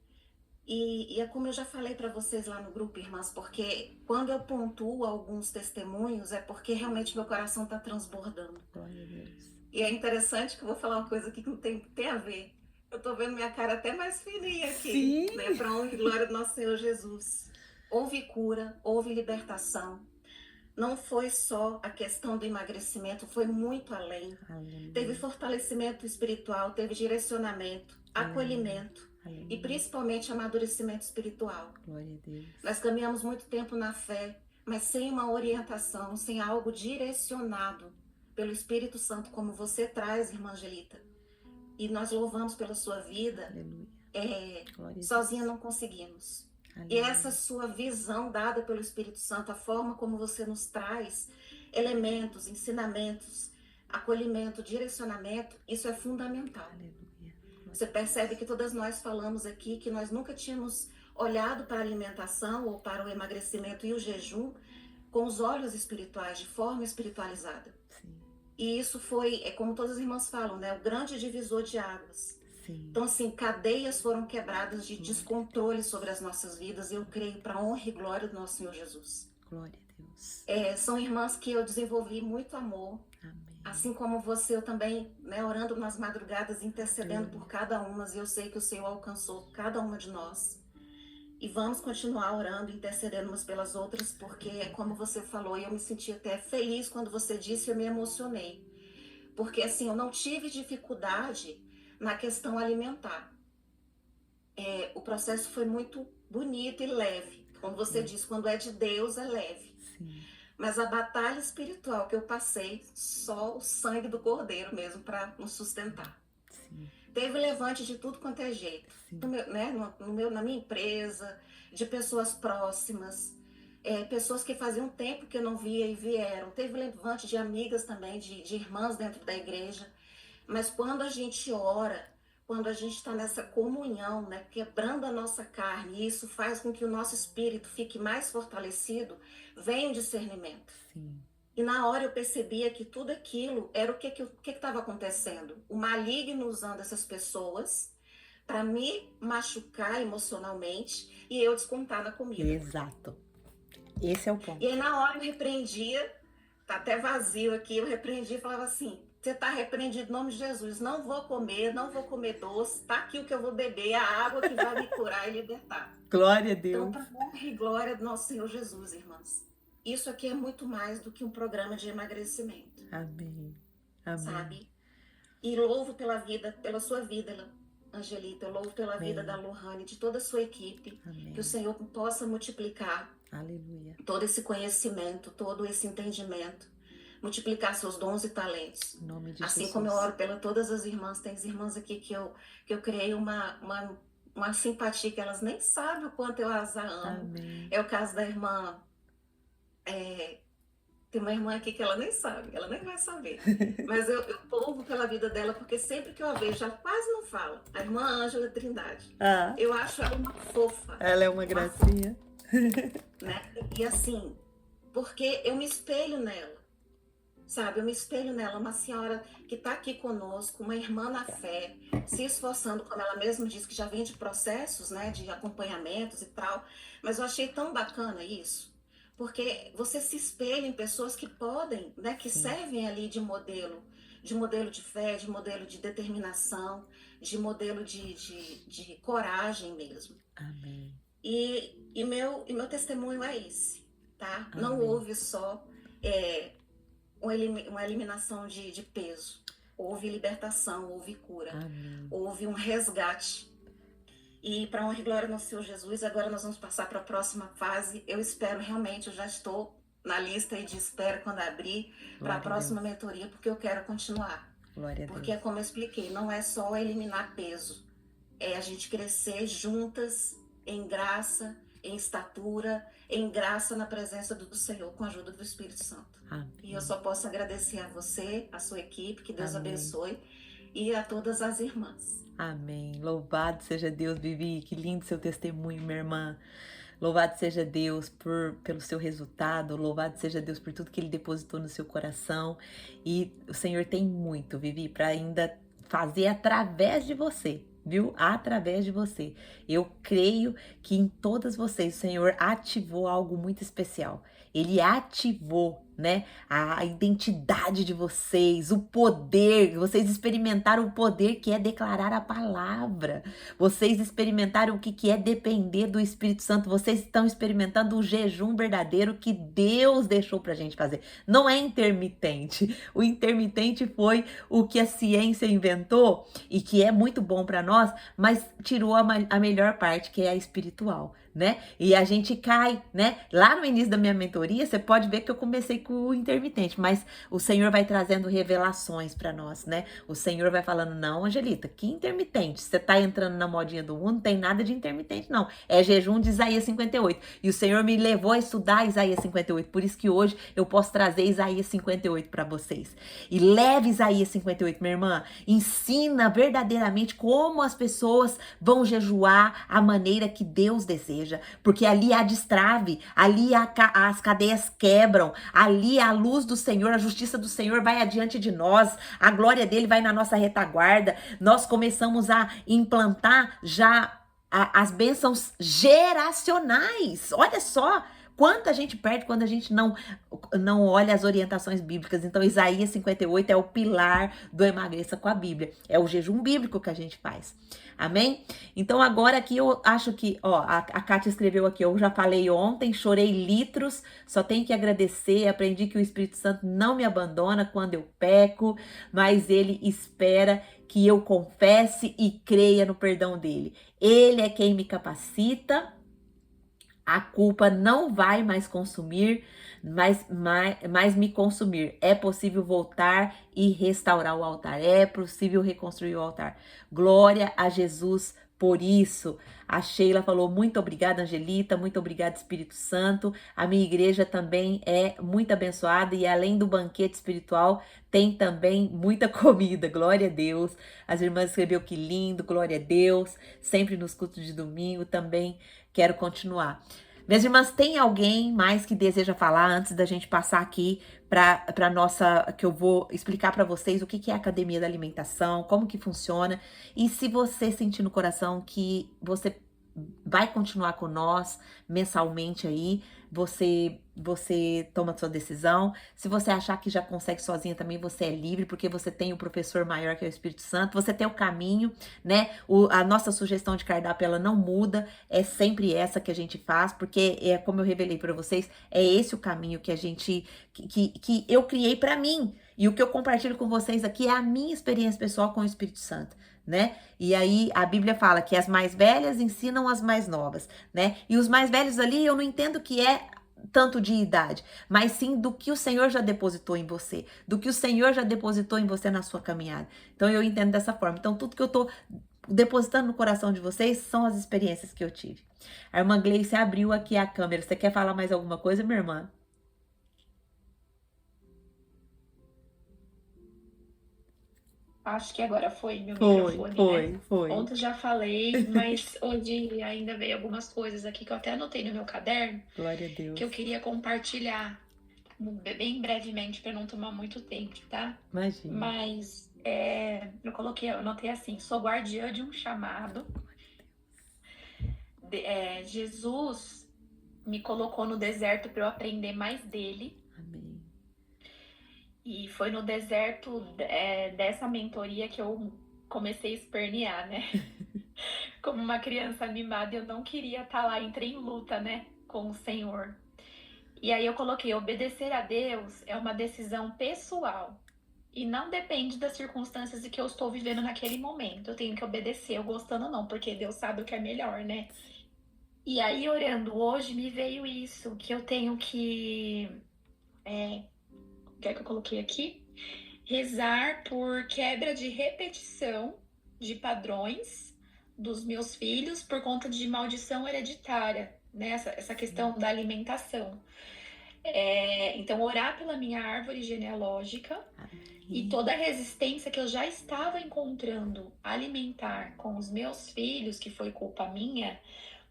E é como eu já falei para vocês lá no grupo, irmãs, porque quando eu pontuo alguns testemunhos é porque realmente meu coração está transbordando. Glória a Deus. E é interessante que eu vou falar uma coisa aqui que não tem a ver. Eu tô vendo minha cara até mais fininha aqui, Sim. né? Para honra e glória do nosso Senhor Jesus. Houve cura, houve libertação. Não foi só a questão do emagrecimento, foi muito além. Aleluia. Teve fortalecimento espiritual, teve direcionamento, acolhimento Aleluia. e principalmente amadurecimento espiritual. Glória a Deus. Nós caminhamos muito tempo na fé, mas sem uma orientação, sem algo direcionado pelo Espírito Santo, como você traz, irmã Angelita. E nós louvamos pela sua vida. Aleluia. Glória a Sozinha Deus. não conseguimos. E Aleluia. essa sua visão dada pelo Espírito Santo, a forma como você nos traz elementos, ensinamentos, acolhimento, direcionamento, isso é fundamental. Aleluia. Você percebe que todas nós falamos aqui que nós nunca tínhamos olhado para a alimentação ou para o emagrecimento e o jejum com os olhos espirituais, de forma espiritualizada. Sim. E isso foi, como todas as irmãs falam, né, o grande divisor de águas. Sim. Então, assim, cadeias foram quebradas de descontrole sobre as nossas vidas, e eu creio para a honra e glória do nosso Senhor Jesus. Glória a Deus. São irmãs que eu desenvolvi muito amor, Amém. assim como você, eu também, né, orando nas madrugadas, intercedendo por cada uma, e eu sei que o Senhor alcançou cada uma de nós. E vamos continuar orando, intercedendo umas pelas outras, porque é como você falou, e eu me senti até feliz quando você disse, eu me emocionei. Porque, assim, eu não tive dificuldade na questão alimentar. O processo foi muito bonito e leve. Como você disse, quando é de Deus, é leve. Sim. Mas a batalha espiritual que eu passei, só o sangue do Cordeiro mesmo para nos sustentar. Sim. Teve levante de tudo quanto é jeito. Sim. Na minha empresa, de pessoas próximas, pessoas que faziam tempo que eu não via e vieram. Teve levante de amigas também, de irmãs dentro da igreja. Mas quando a gente ora, quando a gente está nessa comunhão, né, quebrando a nossa carne, e isso faz com que o nosso espírito fique mais fortalecido, vem o discernimento. Sim. E na hora eu percebia que tudo aquilo era o que estava acontecendo. O maligno usando essas pessoas para me machucar emocionalmente e eu descontar na comida. Exato. Esse é o ponto. E aí na hora eu repreendia, tá até vazio aqui, eu repreendia e falava assim, você está repreendido em nome de Jesus, não vou comer doce, tá aqui o que eu vou beber, a água que vai me curar e libertar. Glória a Deus. Então, para honra e glória do nosso Senhor Jesus, irmãs. Isso aqui é muito mais do que um programa de emagrecimento. Amém. Amém. Sabe? E louvo pela sua vida, Angelita. Eu louvo pela Amém. vida da Lohane, de toda a sua equipe. Amém. Que o Senhor possa multiplicar Aleluia. todo esse conhecimento, todo esse entendimento. Multiplicar seus dons e talentos. Em nome de Assim Jesus. como eu oro pela todas as irmãs, tem irmãs aqui que eu criei uma simpatia que elas nem sabem o quanto eu as amo. Amém. É o caso da irmã Tem uma irmã aqui que ela nem sabe, ela nem vai saber. Mas eu louvo pela vida dela, porque sempre que eu a vejo, ela quase não fala. A irmã Ângela Trindade. Ah, Eu acho ela uma fofa. ela é uma gracinha. Né? E assim, porque eu me espelho nela. Sabe, eu me espelho nela, uma senhora que está aqui conosco, uma irmã na fé, se esforçando, como ela mesma diz, que já vem de processos, né, de acompanhamentos e tal. Mas eu achei tão bacana isso, porque você se espelha em pessoas que podem, né, que Sim. servem ali de modelo de fé, de modelo de determinação, de modelo de coragem mesmo. Amém. E meu testemunho é esse, tá? Não Amém. houve só uma eliminação de peso. Houve libertação, houve cura, Amém. houve um resgate. E para honra e glória no Senhor Jesus, agora nós vamos passar para a próxima fase. Eu espero realmente, eu já estou na lista aí de espera quando abrir para a próxima mentoria, porque eu quero continuar. Glória a Deus. Porque, como eu expliquei, não é só eliminar peso, é a gente crescer juntas em graça, em estatura, em graça na presença do Senhor, com a ajuda do Espírito Santo. Amém. E eu só posso agradecer a você, a sua equipe, que Deus Amém. abençoe, e a todas as irmãs. Amém. Louvado seja Deus, Vivi. Que lindo seu testemunho, minha irmã. Louvado seja Deus pelo seu resultado. Louvado seja Deus por tudo que Ele depositou no seu coração. E o Senhor tem muito, Vivi, para ainda fazer através de você. Viu? Através de você. Eu creio que em todas vocês o Senhor ativou algo muito especial. Ele ativou, né, a identidade de vocês, o poder. Vocês experimentaram o poder que é declarar a palavra. Vocês experimentaram o que é depender do Espírito Santo. Vocês estão experimentando o jejum verdadeiro que Deus deixou pra gente fazer. Não é intermitente. O intermitente foi o que a ciência inventou e que é muito bom para nós, mas tirou a melhor parte, que é a espiritual, né? E a gente cai, né? Lá no início da minha mentoria, você pode ver que eu comecei com o intermitente, mas o Senhor vai trazendo revelações para nós, né? O Senhor vai falando, não, Angelita, que intermitente? Você tá entrando na modinha do mundo, não tem nada de intermitente, não. É jejum de Isaías 58. E o Senhor me levou a estudar Isaías 58, por isso que hoje eu posso trazer Isaías 58 para vocês. E leve Isaías 58, minha irmã, ensina verdadeiramente como as pessoas vão jejuar a maneira que Deus deseja, porque ali há destrave, ali as cadeias quebram, ali a luz do Senhor, a justiça do Senhor vai adiante de nós, a glória dele vai na nossa retaguarda. Nós começamos a implantar já as bênçãos geracionais. Olha só quanta gente perde quando a gente não olha as orientações bíblicas. Então, Isaías 58 é o pilar do Emagreça com a Bíblia. É o jejum bíblico que a gente faz. Amém? Então, agora aqui eu acho que, ó, a Kátia escreveu aqui, eu já falei ontem, chorei litros, só tenho que agradecer, aprendi que o Espírito Santo não me abandona quando eu peco, mas ele espera que eu confesse e creia no perdão dele. Ele é quem me capacita. A culpa não vai mais consumir, mais me consumir. É possível voltar e restaurar o altar. É possível reconstruir o altar. Glória a Jesus por isso. A Sheila falou, muito obrigada, Angelita, muito obrigada, Espírito Santo. A minha igreja também é muito abençoada e além do banquete espiritual, tem também muita comida. Glória a Deus. As irmãs escreveu que lindo, glória a Deus. Sempre nos cultos de domingo também. Quero continuar. Minhas irmãs, tem alguém mais que deseja falar antes da gente passar aqui para nossa, que eu vou explicar para vocês o que é a Academia da Alimentação, como que funciona, e se você sentir no coração que você vai continuar com nós mensalmente aí, você toma a sua decisão. Se você achar que já consegue sozinha também, você é livre, porque você tem o professor maior que é o Espírito Santo, você tem o caminho, né? A nossa sugestão de cardápio, ela não muda, é sempre essa que a gente faz, porque é como eu revelei para vocês, é esse o caminho que a gente, que eu criei para mim, e o que eu compartilho com vocês aqui é a minha experiência pessoal com o Espírito Santo, né? E aí a Bíblia fala que as mais velhas ensinam as mais novas, né? E os mais velhos ali, eu não entendo que é tanto de idade, mas sim do que o Senhor já depositou em você, do que o Senhor já depositou em você na sua caminhada. Então eu entendo dessa forma. Então tudo que eu tô depositando no coração de vocês são as experiências que eu tive. A irmã Gleice abriu aqui a câmera. Você quer falar mais alguma coisa, minha irmã? Acho que agora foi meu Foi, microfone, né? foi. Ontem eu já falei, mas hoje ainda veio algumas coisas aqui que eu até anotei no meu caderno Glória a que eu Deus. queria compartilhar bem brevemente para não tomar muito tempo, tá? Imagina. Mas eu anotei assim: sou guardiã de um chamado. Jesus me colocou no deserto para eu aprender mais dele. Amém. E foi no deserto dessa mentoria que eu comecei a espernear, né? Como uma criança animada, eu não queria estar lá, entrei em luta, né? Com o Senhor. E aí eu coloquei: obedecer a Deus é uma decisão pessoal. E não depende das circunstâncias que eu estou vivendo naquele momento. Eu tenho que obedecer, eu gostando ou não, porque Deus sabe o que é melhor, né? E aí, orando hoje, me veio isso, que eu tenho que... O que é que eu coloquei aqui? Rezar por quebra de repetição de padrões dos meus filhos por conta de maldição hereditária, né? Essa questão da alimentação. Então, orar pela minha árvore genealógica e toda a resistência que eu já estava encontrando alimentar com os meus filhos, que foi culpa minha,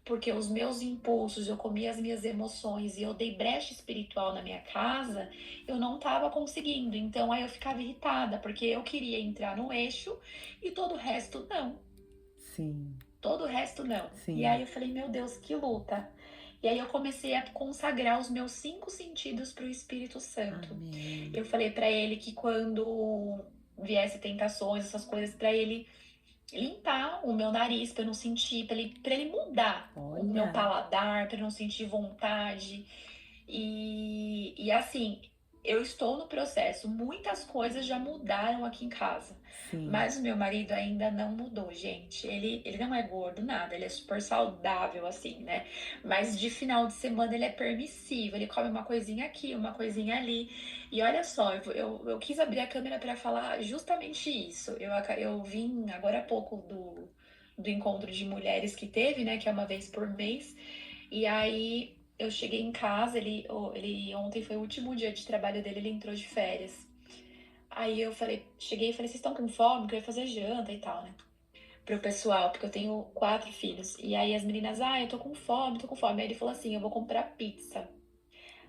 porque os meus impulsos, eu comia as minhas emoções e eu dei brecha espiritual na minha casa, eu não estava conseguindo. Então aí eu ficava irritada, porque eu queria entrar no eixo e todo o resto não. Sim. Todo o resto não. Sim. E aí eu falei: meu Deus, que luta. E aí eu comecei a consagrar os meus 5 sentidos para o Espírito Santo. Amém. Eu falei para ele que quando viesse tentações, essas coisas, para ele limpar o meu nariz, para eu não sentir, para ele mudar o meu paladar, para eu não sentir vontade. E assim, eu estou no processo. Muitas coisas já mudaram aqui em casa. Sim. Mas o meu marido ainda não mudou, gente. Ele não é gordo, nada. Ele é super saudável, assim, né? Mas de final de semana ele é permissivo. Ele come uma coisinha aqui, uma coisinha ali. E olha só, eu quis abrir a câmera para falar justamente isso. Eu vim agora há pouco do encontro de mulheres que teve, né? Que é uma vez por mês. E aí eu cheguei em casa, ele ontem foi o último dia de trabalho dele, ele entrou de férias. Aí eu cheguei e falei: vocês estão com fome? Que eu ia fazer janta e tal, né? Pro pessoal, porque eu tenho 4 filhos. E aí as meninas: eu tô com fome, tô com fome. Aí ele falou assim: eu vou comprar pizza.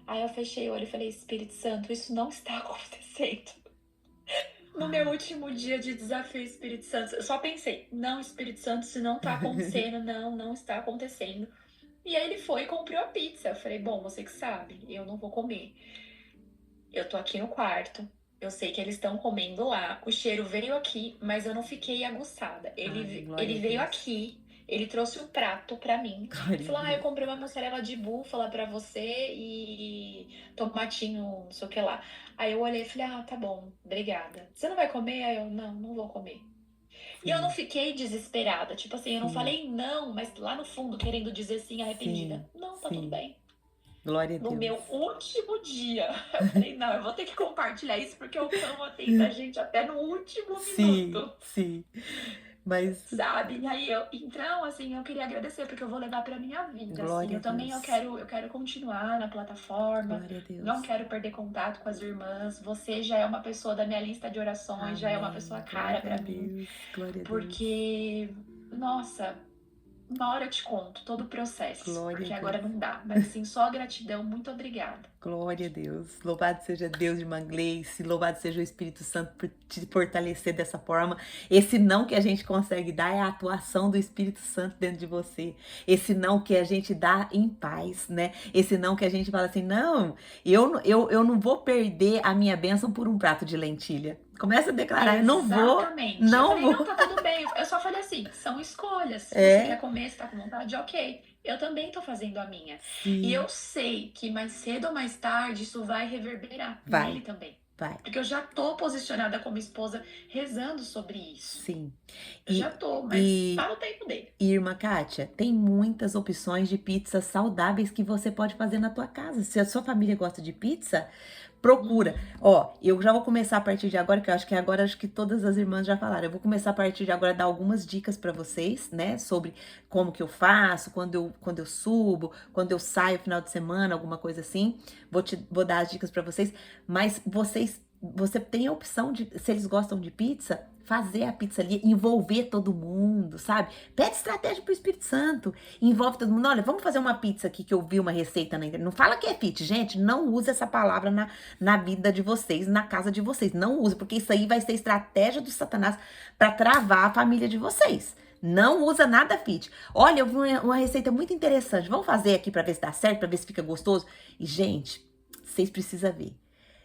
Aí eu fechei o olho e falei: Espírito Santo, isso não está acontecendo. No meu último dia de desafio, Espírito Santo, eu só pensei: não, Espírito Santo, isso não tá acontecendo, não está acontecendo. E aí ele foi e comprou a pizza. Eu falei: bom, você que sabe, eu não vou comer. Eu tô aqui no quarto. Eu sei que eles estão comendo lá. O cheiro veio aqui, mas eu não fiquei aguçada. Ele veio aqui, ele trouxe um prato pra mim. Ele falou: eu comprei uma mussarela de búfala pra você e tomatinho, não sei o que lá. Aí eu olhei e falei: tá bom, obrigada. Você não vai comer? Aí eu: não vou comer. E eu não fiquei desesperada. Tipo assim, eu não falei não, mas lá no fundo querendo dizer sim, arrependida. Não, tá tudo bem. Glória a Deus. No meu último dia, eu falei: não, eu vou ter que compartilhar isso porque eu amo atender a gente até no último minuto. Sim. Mas... sabe? E aí então, assim, eu queria agradecer porque eu vou levar pra minha vida. Glória assim. Eu a também Deus. eu quero continuar na plataforma. Glória a Deus. Não quero perder contato com as irmãs. Você já é uma pessoa da minha lista de orações, Amém. já é uma pessoa cara pra mim. Glória a porque, nossa, uma hora eu te conto todo o processo. Glória porque a agora não dá. Mas assim, só gratidão, muito obrigada. Glória a Deus. Louvado seja Deus de Manglês, louvado seja o Espírito Santo por te fortalecer dessa forma. Esse não que a gente consegue dar é a atuação do Espírito Santo dentro de você. Esse não que a gente dá em paz, né? Esse não que a gente fala assim: não, eu não vou perder a minha bênção por um prato de lentilha. Começa a declarar: eu não vou. Exatamente. Não eu falei: vou. não, tá tudo bem. Eu só falei assim: são escolhas. Se você quer comer, se tá com vontade, ok. Eu também tô fazendo a minha. Sim. E eu sei que mais cedo ou mais tarde isso vai reverberar nele também. Vai. Porque eu já tô posicionada como esposa rezando sobre isso. Sim. Eu já tô, mas tá no tempo dele. Irmã Kátia, tem muitas opções de pizzas saudáveis que você pode fazer na tua casa. Se a sua família gosta de pizza, procura. Ó, eu já vou começar a partir de agora, que eu acho que todas as irmãs já falaram. Eu vou começar a partir de agora a dar algumas dicas pra vocês, né? Sobre como que eu faço, quando eu subo, quando eu saio final de semana, alguma coisa assim. Vou dar as dicas pra vocês. Mas você tem a opção de, se eles gostam de pizza, fazer a pizza ali, envolver todo mundo, sabe? Pede estratégia pro Espírito Santo, envolve todo mundo. Olha, vamos fazer uma pizza aqui que eu vi uma receita na internet. Não fala que é fit, gente, não usa essa palavra na vida de vocês, na casa de vocês. Não usa, porque isso aí vai ser estratégia do Satanás para travar a família de vocês. Não usa nada fit. Olha, eu vi uma receita muito interessante. Vamos fazer aqui para ver se dá certo, para ver se fica gostoso. E, gente, vocês precisam ver.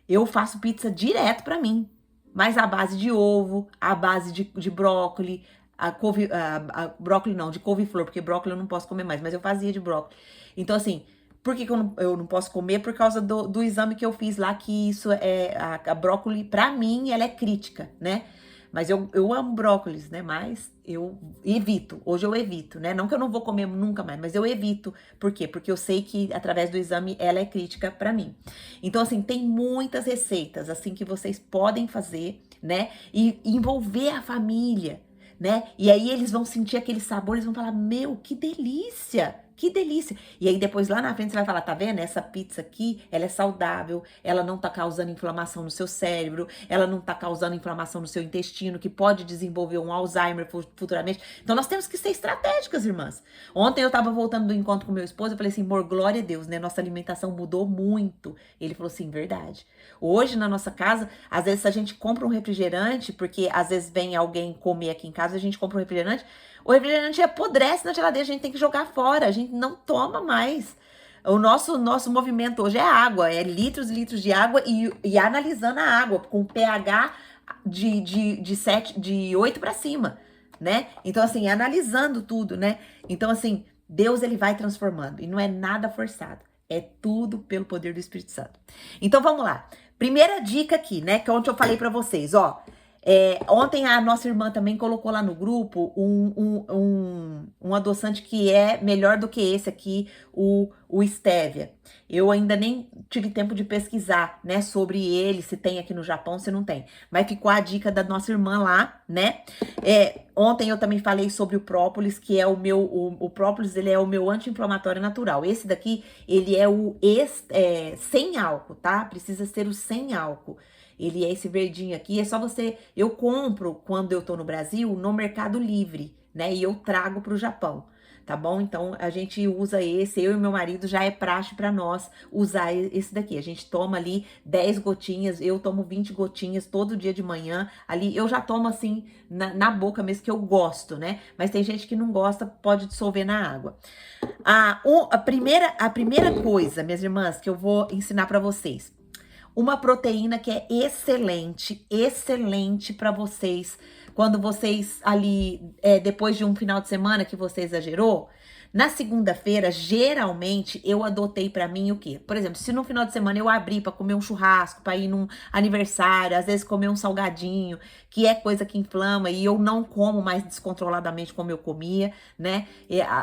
Eu faço pizza direto para mim. Mas à base de ovo, à base de brócolis, brócolis não, de couve-flor, porque brócolis eu não posso comer mais, mas eu fazia de brócolis. Então, assim, por que eu não posso comer? Por causa do exame que eu fiz lá, que isso é, a brócolis, pra mim, ela é crítica, né? Mas eu amo brócolis, né? Mas eu evito, hoje eu evito, né? Não que eu não vou comer nunca mais, mas eu evito. Por quê? Porque eu sei que através do exame ela é crítica pra mim. Então, assim, tem muitas receitas, assim, que vocês podem fazer, né? E envolver a família, né? E aí eles vão sentir aquele sabor, eles vão falar, meu, que delícia! Que delícia! E aí depois lá na frente você vai falar, tá vendo? Essa pizza aqui, ela é saudável, ela não tá causando inflamação no seu cérebro, ela não tá causando inflamação no seu intestino, que pode desenvolver um Alzheimer futuramente. Então nós temos que ser estratégicas, irmãs. Ontem eu tava voltando do encontro com meu esposo, eu falei assim, amor, glória a Deus, né? Nossa alimentação mudou muito. Ele falou assim, verdade. Hoje na nossa casa, às vezes a gente compra um refrigerante, porque às vezes vem alguém comer aqui em casa, a gente compra um refrigerante, o refrigerante apodrece na geladeira, a gente tem que jogar fora, a gente não toma mais. O nosso movimento hoje é água, é litros e litros de água e analisando a água com pH de 8 para cima, né? Então, assim, analisando tudo, né? Então, assim, Deus, ele vai transformando e não é nada forçado. É tudo pelo poder do Espírito Santo. Então, vamos lá. Primeira dica aqui, né? Que é onde eu falei para vocês, ó. Ontem a nossa irmã também colocou lá no grupo um adoçante que é melhor do que esse aqui, o Stevia. Eu ainda nem tive tempo de pesquisar, né, sobre ele, se tem aqui no Japão, se não tem. Mas ficou a dica da nossa irmã lá, né? Ontem eu também falei sobre o própolis, que é o própolis, ele é o meu anti-inflamatório natural. Esse daqui, ele é sem álcool, tá? Precisa ser o sem álcool. Ele é esse verdinho aqui, é só você... Eu compro, quando eu tô no Brasil, no Mercado Livre, né? E eu trago pro Japão, tá bom? Então, a gente usa esse, eu e meu marido, já é praxe pra nós usar esse daqui. A gente toma ali 10 gotinhas, eu tomo 20 gotinhas todo dia de manhã. Ali, eu já tomo assim, na boca mesmo, que eu gosto, né? Mas tem gente que não gosta, pode dissolver na água. A primeira coisa, minhas irmãs, que eu vou ensinar pra vocês... Uma proteína que é excelente para vocês, quando vocês ali, depois de um final de semana que você exagerou, na segunda-feira, geralmente, eu adotei pra mim o quê? Por exemplo, se no final de semana eu abri pra comer um churrasco, pra ir num aniversário, às vezes comer um salgadinho, que é coisa que inflama, e eu não como mais descontroladamente como eu comia, né?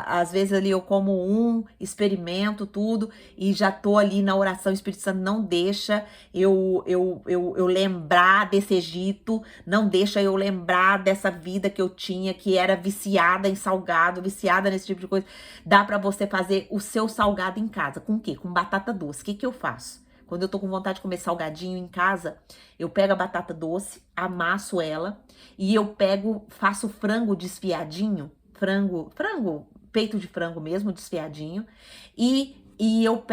Às vezes ali eu como experimento tudo, e já tô ali na oração, o Espírito Santo não deixa eu lembrar desse Egito, não deixa eu lembrar dessa vida que eu tinha, que era viciada em salgado, viciada nesse tipo de coisa. Dá pra você fazer o seu salgado em casa. Com o quê? Com batata doce. O que eu faço? Quando eu tô com vontade de comer salgadinho em casa, eu pego a batata doce, amasso ela e eu faço frango desfiadinho, peito de frango mesmo, desfiadinho, e eu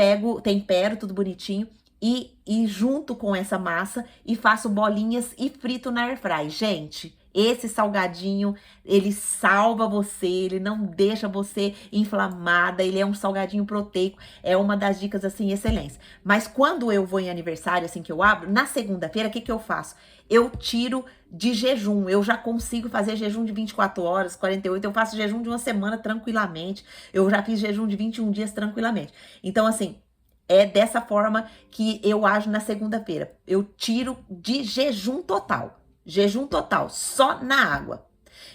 tempero tudo bonitinho e junto com essa massa e faço bolinhas e frito na airfry. Gente, esse salgadinho, ele salva você, ele não deixa você inflamada, ele é um salgadinho proteico, é uma das dicas, assim, excelentes. Mas quando eu vou em aniversário, assim, que eu abro, na segunda-feira, o que eu faço? Eu tiro de jejum, eu já consigo fazer jejum de 24 horas, 48, eu faço jejum de uma semana tranquilamente, eu já fiz jejum de 21 dias tranquilamente. Então, assim, é dessa forma que eu ajo na segunda-feira, eu tiro de jejum total, só na água.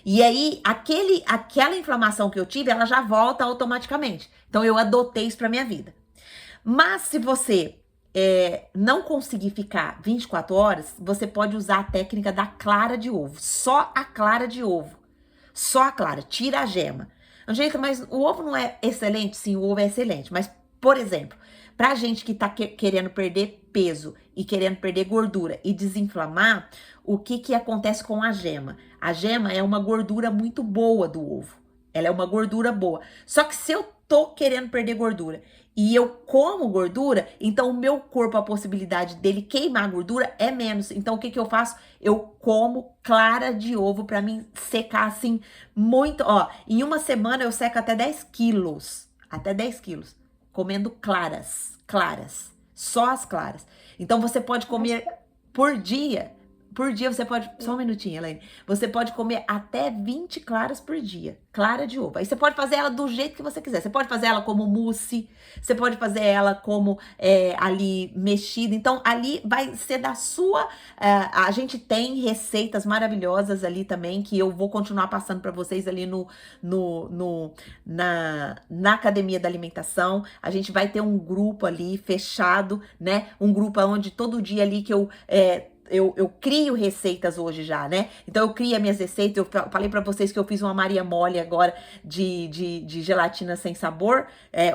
E aí, aquela inflamação que eu tive, ela já volta automaticamente. Então, eu adotei isso pra minha vida. Mas, se você não conseguir ficar 24 horas, você pode usar a técnica da clara de ovo. Só a clara de ovo. Só a clara. Tira a gema. Angélica, mas o ovo não é excelente? Sim, o ovo é excelente. Mas, por exemplo, Pra gente que tá querendo perder peso e querendo perder gordura e desinflamar, o que acontece com a gema? A gema é uma gordura muito boa do ovo. Ela é uma gordura boa. Só que se eu tô querendo perder gordura e eu como gordura, então o meu corpo, a possibilidade dele queimar gordura é menos. Então o que eu faço? Eu como clara de ovo pra mim secar assim muito. Ó, em uma semana eu seco até 10 quilos. Até 10 quilos. Comendo claras. Só as claras. Então você pode comer por dia você pode, só um minutinho, Elaine, você pode comer até 20 claras por dia, clara de ovo. Aí você pode fazer ela do jeito que você quiser. Você pode fazer ela como mousse, você pode fazer ela como ali mexida. Então ali vai ser da sua, a gente tem receitas maravilhosas ali também, que eu vou continuar passando para vocês ali na Academia da Alimentação. A gente vai ter um grupo ali fechado, né? Um grupo onde todo dia ali que eu crio receitas hoje já, né? Então eu crio as minhas receitas. Eu falei pra vocês que eu fiz uma Maria Mole agora de gelatina sem sabor,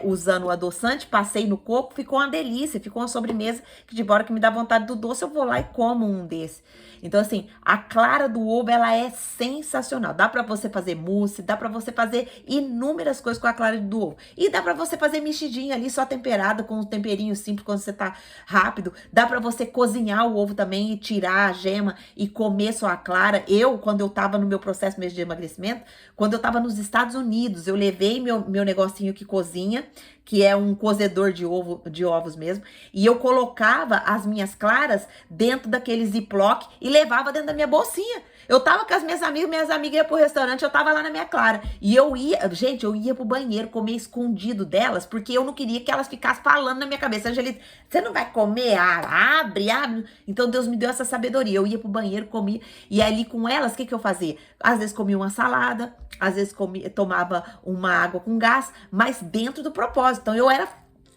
usando o adoçante, passei no coco, ficou uma delícia, ficou uma sobremesa que de hora que me dá vontade do doce, eu vou lá e como um desse. Então assim, a clara do ovo, ela é sensacional. Dá pra você fazer mousse, dá pra você fazer inúmeras coisas com a clara do ovo. E dá pra você fazer mexidinha ali, só temperada, com um temperinho simples, quando você tá rápido. Dá pra você cozinhar o ovo também e tirar a gema e comer só a clara. Quando eu tava no meu processo mesmo de emagrecimento, quando eu tava nos Estados Unidos, eu levei meu negocinho que cozinha, que é um cozedor de ovos mesmo, e eu colocava as minhas claras dentro daquele Ziploc e levava dentro da minha bolsinha. Eu tava com as minhas amigas iam pro restaurante, eu tava lá na minha clara. E eu ia pro banheiro comer escondido delas, porque eu não queria que elas ficassem falando na minha cabeça. Angelita, você não vai comer? Abre. Então Deus me deu essa sabedoria. Eu ia pro banheiro, comia, e ali com elas, o que eu fazia? Às vezes comia uma salada, às vezes tomava uma água com gás, mas dentro do propósito. Então eu era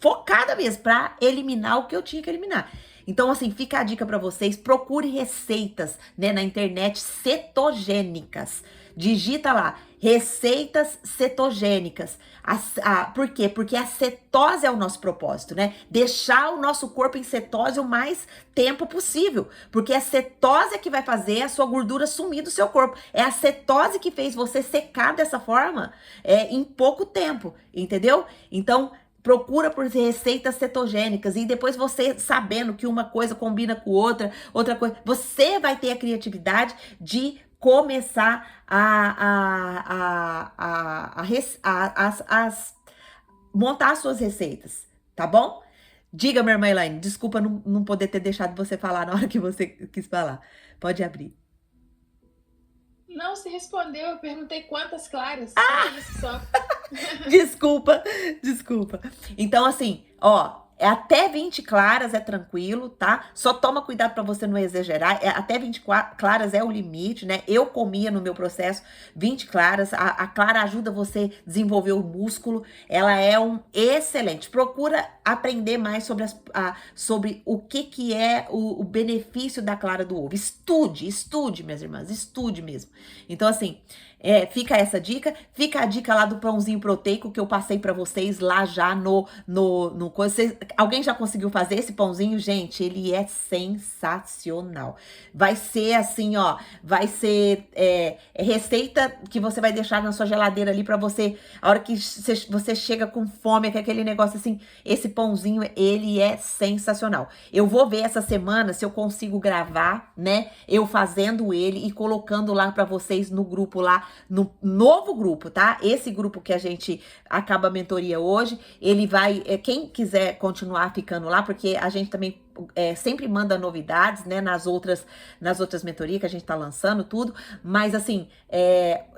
focada mesmo pra eliminar o que eu tinha que eliminar. Então, assim, fica a dica para vocês, procure receitas, né, na internet cetogênicas. Digita lá, receitas cetogênicas. Por quê? Porque a cetose é o nosso propósito, né? Deixar o nosso corpo em cetose o mais tempo possível. Porque a cetose é que vai fazer a sua gordura sumir do seu corpo. É a cetose que fez você secar dessa forma em pouco tempo, entendeu? Então, procura por receitas cetogênicas e depois você sabendo que uma coisa combina com outra coisa, você vai ter a criatividade de começar a montar as suas receitas, tá bom? Diga, minha irmã Elaine, desculpa não poder ter deixado você falar na hora que você quis falar. Pode abrir. Não, você respondeu, eu perguntei quantas claras. Só isso, só. Desculpa. Então, assim, ó, até 20 claras é tranquilo, tá? Só toma cuidado pra você não exagerar. Até 20 claras é o limite, né? Eu comia no meu processo 20 claras. A clara ajuda você a desenvolver o músculo. Ela é excelente. Procura aprender mais sobre o que é o benefício da clara do ovo. Estude, minhas irmãs. Estude mesmo. Então, assim, fica essa dica. Fica a dica lá do pãozinho proteico que eu passei pra vocês lá já no coisa. Alguém já conseguiu fazer esse pãozinho? Gente, ele é sensacional. Vai ser assim, ó, vai ser receita que você vai deixar na sua geladeira ali pra você, a hora que você chega com fome, que é aquele negócio assim, esse pãozinho, ele é sensacional. Eu vou ver essa semana se eu consigo gravar, né, eu fazendo ele e colocando lá pra vocês no grupo lá, no novo grupo, tá? Esse grupo que a gente acaba a mentoria hoje, ele vai, quem quiser continuar ficando lá, porque a gente também sempre manda novidades, né, nas outras mentorias que a gente tá lançando, tudo, mas assim,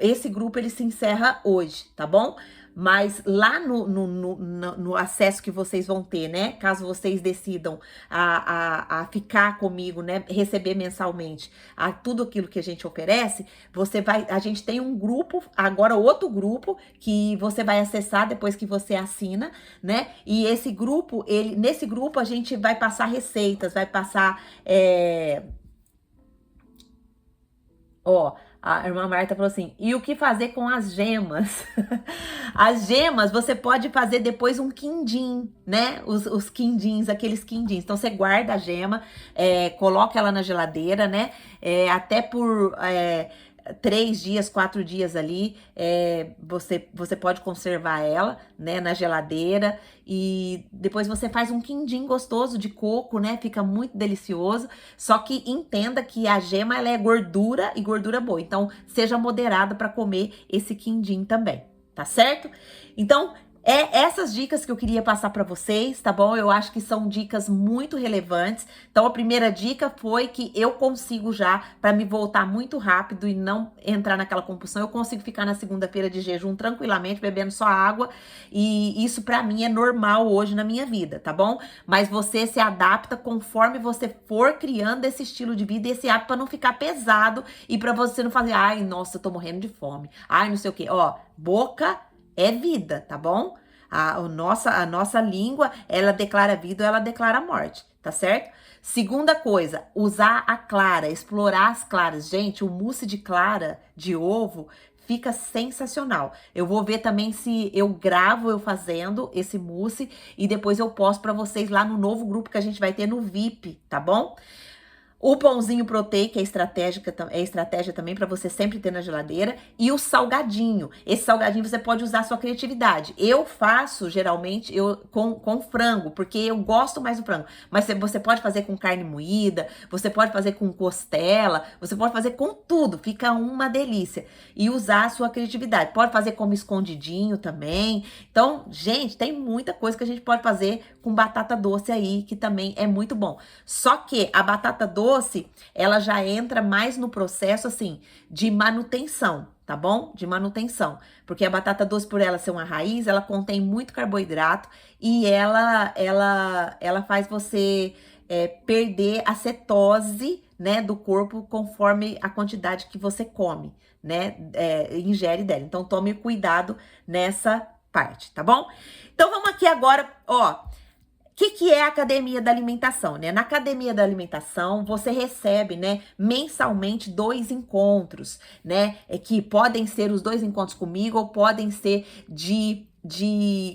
esse grupo ele se encerra hoje, tá bom? Mas lá no acesso que vocês vão ter, né? Caso vocês decidam a ficar comigo, né? Receber mensalmente tudo aquilo que a gente oferece, a gente tem um grupo, agora outro grupo, que você vai acessar depois que você assina, né? E esse grupo, nesse grupo a gente vai passar receitas, vai passar A irmã Marta falou assim, e o que fazer com as gemas? As gemas você pode fazer depois um quindim, né? Os quindins, aqueles quindins. Então você guarda a gema, coloca ela na geladeira, né? Até por 3 dias, 4 dias ali, você pode conservar ela, né, na geladeira, e depois você faz um quindim gostoso de coco, né, fica muito delicioso, só que entenda que a gema, ela é gordura e gordura boa, então seja moderada para comer esse quindim também, tá certo? Então, essas dicas que eu queria passar para vocês, tá bom? Eu acho que são dicas muito relevantes. Então, a primeira dica foi que eu consigo já, para me voltar muito rápido e não entrar naquela compulsão, eu consigo ficar na segunda-feira de jejum tranquilamente, bebendo só água. E isso para mim é normal hoje na minha vida, tá bom? Mas você se adapta conforme você for criando esse estilo de vida e esse hábito para não ficar pesado e para você não fazer, ai, nossa, eu tô morrendo de fome. Ai, não sei o quê. Ó, boca é vida, tá bom? A nossa língua, ela declara vida ou ela declara morte, tá certo? Segunda coisa, usar a clara, explorar as claras. Gente, o mousse de clara de ovo fica sensacional. Eu vou ver também se eu gravo eu fazendo esse mousse e depois eu posto para vocês lá no novo grupo que a gente vai ter no VIP, tá bom? O pãozinho proteico é estratégia também para você sempre ter na geladeira. E o salgadinho. Esse salgadinho você pode usar a sua criatividade. Eu faço, geralmente, com frango, porque eu gosto mais do frango. Mas você pode fazer com carne moída, você pode fazer com costela, você pode fazer com tudo. Fica uma delícia. E usar a sua criatividade. Pode fazer como escondidinho também. Então, gente, tem muita coisa que a gente pode fazer com batata doce aí, que também é muito bom. Só que a batata doce, ela já entra mais no processo, assim, de manutenção, tá bom? De manutenção. Porque a batata doce, por ela ser uma raiz, ela contém muito carboidrato e ela faz você perder a cetose, né, do corpo conforme a quantidade que você come, né, ingere dela. Então, tome cuidado nessa parte, tá bom? Então, vamos aqui agora, ó. O que é a academia da alimentação, né? Na academia da alimentação, você recebe, né, mensalmente 2 encontros, né? Que podem ser os 2 encontros comigo ou podem ser de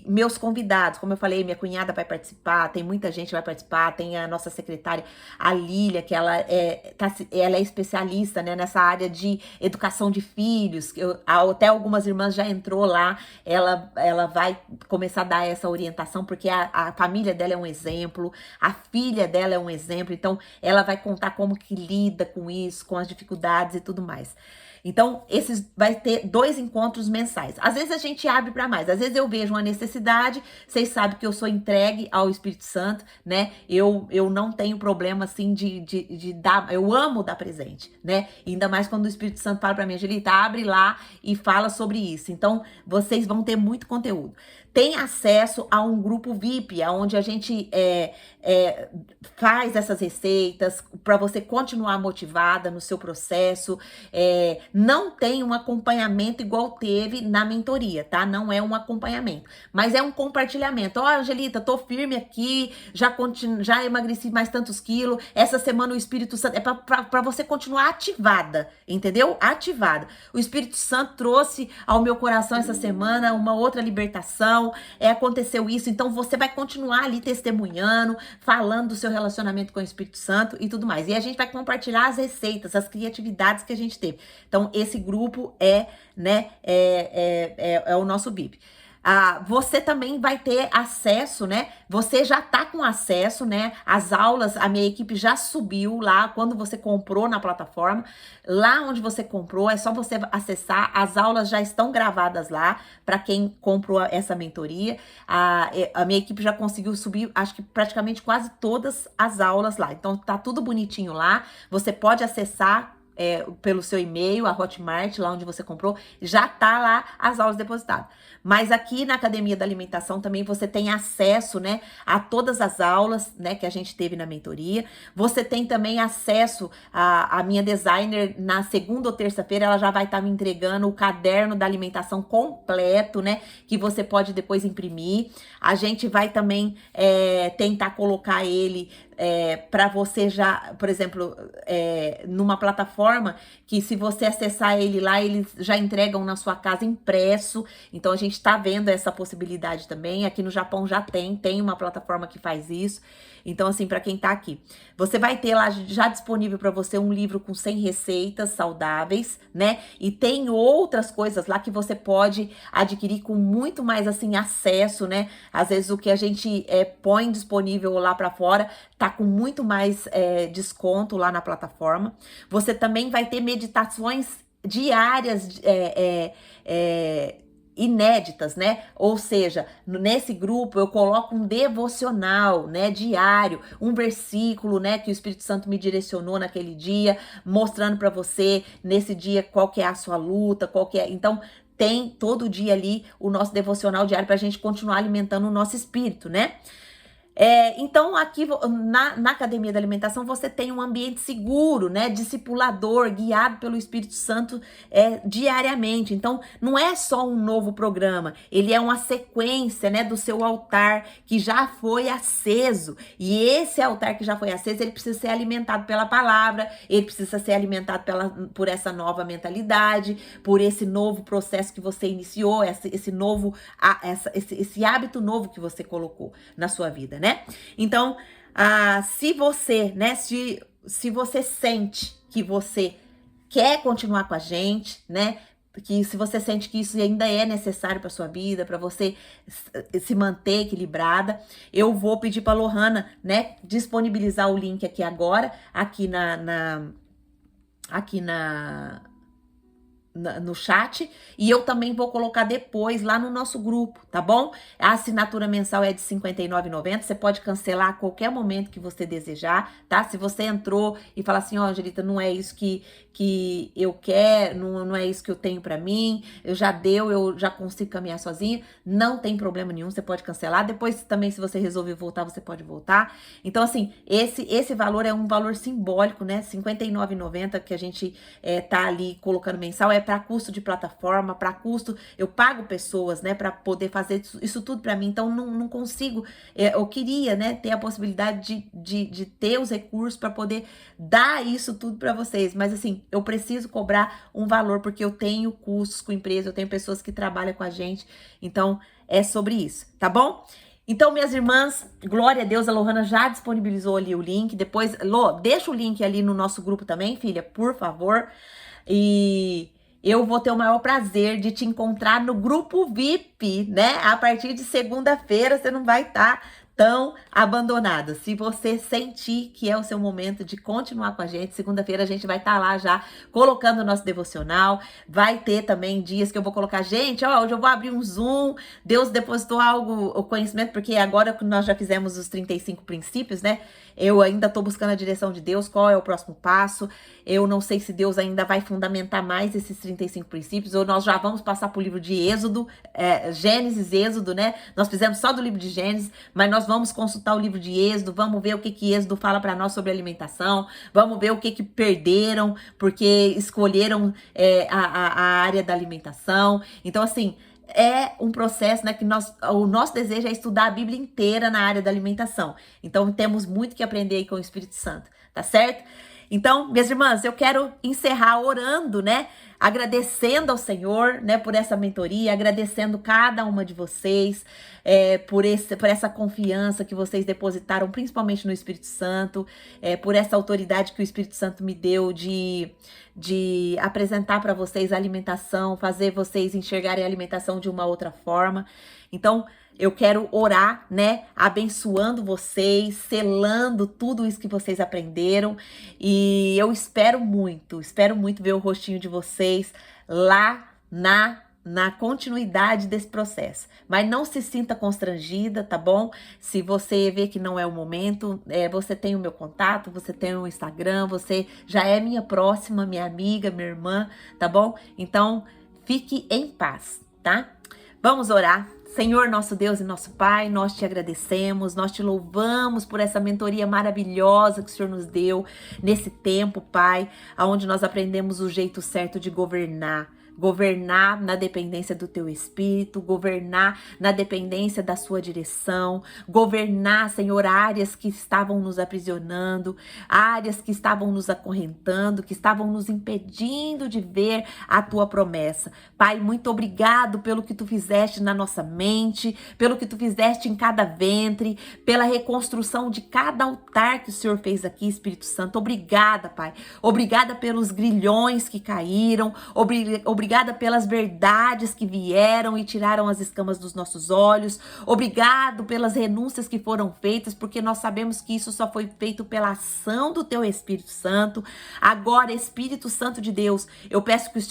meus convidados. Como eu falei, minha cunhada vai participar, tem muita gente que vai participar, tem a nossa secretária, a Lília, que ela é especialista, né, nessa área de educação de filhos, até algumas irmãs já entrou lá, ela vai começar a dar essa orientação, porque a família dela é um exemplo, a filha dela é um exemplo, então ela vai contar como que lida com isso, com as dificuldades e tudo mais. Então, vai ter 2 encontros mensais. Às vezes a gente abre para mais, às vezes eu vejo uma necessidade, vocês sabem que eu sou entregue ao Espírito Santo, né? Eu não tenho problema, assim, de dar, eu amo dar presente, né? Ainda mais quando o Espírito Santo fala para mim, Angelita, abre lá e fala sobre isso. Então, vocês vão ter muito conteúdo. Tem acesso a um grupo VIP, onde a gente faz essas receitas para você continuar motivada no seu processo. Não tem um acompanhamento igual teve na mentoria, tá? Não é um acompanhamento, mas é um compartilhamento. Ó, Angelita, tô firme aqui, já emagreci mais tantos quilos. Essa semana o Espírito Santo é para você continuar ativada, entendeu? Ativada. O Espírito Santo trouxe ao meu coração essa semana uma outra libertação. Aconteceu isso, então você vai continuar ali testemunhando, falando do seu relacionamento com o Espírito Santo e tudo mais. E a gente vai compartilhar as receitas, as criatividades que a gente teve. Então, esse grupo é o nosso BIP. Você também vai ter acesso, né? Você já tá com acesso, né? As aulas, a minha equipe já subiu lá quando você comprou na plataforma. Lá onde você comprou, é só você acessar. As aulas já estão gravadas lá para quem comprou essa mentoria. A minha equipe já conseguiu subir, acho que praticamente quase todas as aulas lá. Então tá tudo bonitinho lá. Você pode acessar pelo seu e-mail, a Hotmart, lá onde você comprou, já tá lá as aulas depositadas. Mas aqui na Academia da Alimentação também você tem acesso, né, a todas as aulas, né, que a gente teve na mentoria. Você tem também acesso a minha designer na segunda ou terça-feira, ela já vai estar me entregando o caderno da alimentação completo, né, que você pode depois imprimir. A gente vai também tentar colocar ele para você já, por exemplo, numa plataforma que se você acessar ele lá, eles já entregam na sua casa impresso. Então a gente está vendo essa possibilidade também. Aqui no Japão já tem uma plataforma que faz isso. Então, assim, para quem tá aqui, você vai ter lá já disponível para você um livro com 100 receitas saudáveis, né? E tem outras coisas lá que você pode adquirir com muito mais, assim, acesso, né? Às vezes o que a gente põe disponível lá para fora tá com muito mais desconto lá na plataforma. Você também vai ter meditações diárias, inéditas, né? Ou seja, nesse grupo eu coloco um devocional, né, diário, um versículo, né, que o Espírito Santo me direcionou naquele dia, mostrando para você nesse dia qual que é a sua luta, qual que é. Então, tem todo dia ali o nosso devocional diário para a gente continuar alimentando o nosso espírito, né? Então, aqui na Academia da Alimentação, você tem um ambiente seguro, né? Discipulador, guiado pelo Espírito Santo diariamente. Então, não é só um novo programa, ele é uma sequência, né, do seu altar que já foi aceso. E esse altar que já foi aceso, ele precisa ser alimentado pela palavra, ele precisa ser alimentado por essa nova mentalidade, por esse novo processo que você iniciou, esse hábito novo que você colocou na sua vida, né? Então, se você, né, se você sente que você quer continuar com a gente, né, que se você sente que isso ainda é necessário para sua vida, para você se manter equilibrada, eu vou pedir para a Lohana, né, disponibilizar o link aqui agora, aqui no chat, e eu também vou colocar depois lá no nosso grupo, tá bom? A assinatura mensal é de R$ 59,90, você pode cancelar a qualquer momento que você desejar, tá? Se você entrou e fala assim, ó, Angelita, não é isso que eu quero, não é isso que eu tenho pra mim, eu já consigo caminhar sozinha, não tem problema nenhum, você pode cancelar, depois também se você resolver voltar, você pode voltar. Então, assim, esse valor é um valor simbólico, né? R$ 59,90 que a gente tá ali colocando mensal, para custo de plataforma, para custo, eu pago pessoas, né, para poder fazer isso tudo para mim, então não consigo, eu queria, né, ter a possibilidade de ter os recursos para poder dar isso tudo para vocês, mas assim, eu preciso cobrar um valor, porque eu tenho custos com empresa, eu tenho pessoas que trabalham com a gente, então é sobre isso, tá bom? Então, minhas irmãs, glória a Deus, a Lohana já disponibilizou ali o link, depois, Lô, deixa o link ali no nosso grupo também, filha, por favor, e eu vou ter o maior prazer de te encontrar no grupo VIP, né? A partir de segunda-feira você não vai estar tão abandonada. Se você sentir que é o seu momento de continuar com a gente, segunda-feira a gente vai estar lá já colocando o nosso devocional. Vai ter também dias que eu vou colocar, gente, ó, hoje eu vou abrir um Zoom. Deus depositou o conhecimento, porque agora que nós já fizemos os 35 princípios, né? Eu ainda estou buscando a direção de Deus, qual é o próximo passo. Eu não sei se Deus ainda vai fundamentar mais esses 35 princípios, ou nós já vamos passar para o livro de Êxodo, Gênesis, Êxodo, né? Nós fizemos só do livro de Gênesis, mas nós vamos consultar o livro de Êxodo, vamos ver o que Êxodo fala para nós sobre alimentação, vamos ver o que perderam, porque escolheram a área da alimentação. Então, assim, é um processo, né, que o nosso desejo é estudar a Bíblia inteira na área da alimentação. Então, temos muito que aprender aí com o Espírito Santo, tá certo? Então, minhas irmãs, eu quero encerrar orando, né, agradecendo ao Senhor, né, por essa mentoria, agradecendo cada uma de vocês, por essa confiança que vocês depositaram, principalmente no Espírito Santo, por essa autoridade que o Espírito Santo me deu de apresentar para vocês a alimentação, fazer vocês enxergarem a alimentação de uma outra forma. Então, eu quero orar, né, abençoando vocês, selando tudo isso que vocês aprenderam, e eu espero muito ver o rostinho de vocês lá na continuidade desse processo. Mas não se sinta constrangida, tá bom? Se você vê que não é o momento, você tem o meu contato, você tem o Instagram, você já é minha próxima, minha amiga, minha irmã, tá bom? Então, fique em paz, tá? Vamos orar. Senhor, nosso Deus e nosso Pai, nós te agradecemos, nós te louvamos por essa mentoria maravilhosa que o Senhor nos deu nesse tempo, Pai, onde nós aprendemos o jeito certo de governar governar na dependência do teu espírito, governar na dependência da sua direção, governar, Senhor, áreas que estavam nos aprisionando, áreas que estavam nos acorrentando, que estavam nos impedindo de ver a tua promessa. Pai, muito obrigado pelo que tu fizeste na nossa mente, pelo que tu fizeste em cada ventre, pela reconstrução de cada altar que o Senhor fez aqui, Espírito Santo. Obrigada, Pai. Obrigada pelos grilhões que caíram, obrigada pelas verdades que vieram e tiraram as escamas dos nossos olhos. Obrigado pelas renúncias que foram feitas, porque nós sabemos que isso só foi feito pela ação do teu Espírito Santo. Agora, Espírito Santo de Deus, eu peço que o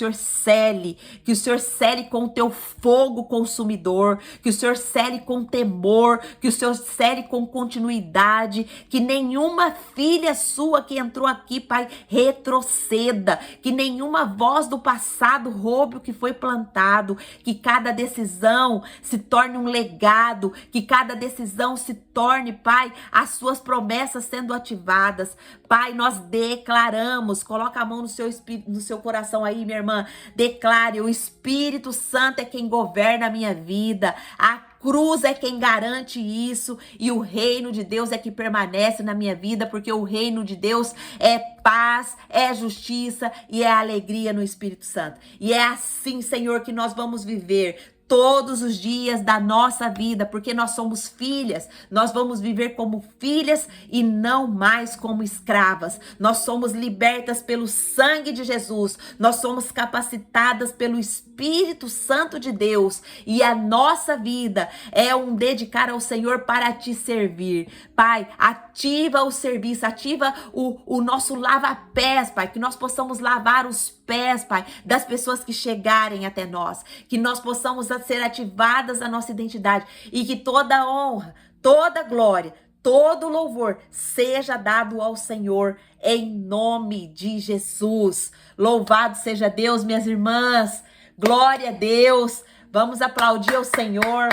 Senhor cele com o teu fogo consumidor, que o Senhor cele com temor, que o Senhor cele com continuidade, que nenhuma filha sua que entrou aqui, Pai, retroceda, que nenhuma voz do passado roube o que foi plantado, que cada decisão se torne um legado, que cada decisão se torne, Pai, as suas promessas sendo ativadas. Pai, nós declaramos, coloca a mão no seu coração aí, minha irmã, declare, o Espírito Santo é quem governa a minha vida, a cruz é quem garante isso, e o reino de Deus é que permanece na minha vida, porque o reino de Deus é paz, é justiça e é alegria no Espírito Santo. E é assim, Senhor, que nós vamos viver todos os dias da nossa vida, porque nós somos filhas, nós vamos viver como filhas e não mais como escravas. Nós somos libertas pelo sangue de Jesus, nós somos capacitadas pelo Espírito Santo de Deus, e a nossa vida é um dedicar ao Senhor para te servir. Pai, ativa o serviço, ativa o nosso lava-pés, Pai, que nós possamos lavar os pés, Pai, das pessoas que chegarem até nós, que nós possamos ser ativadas a nossa identidade, e que toda honra, toda glória, todo louvor seja dado ao Senhor, em nome de Jesus. Louvado seja Deus, minhas irmãs, glória a Deus. Vamos aplaudir ao Senhor,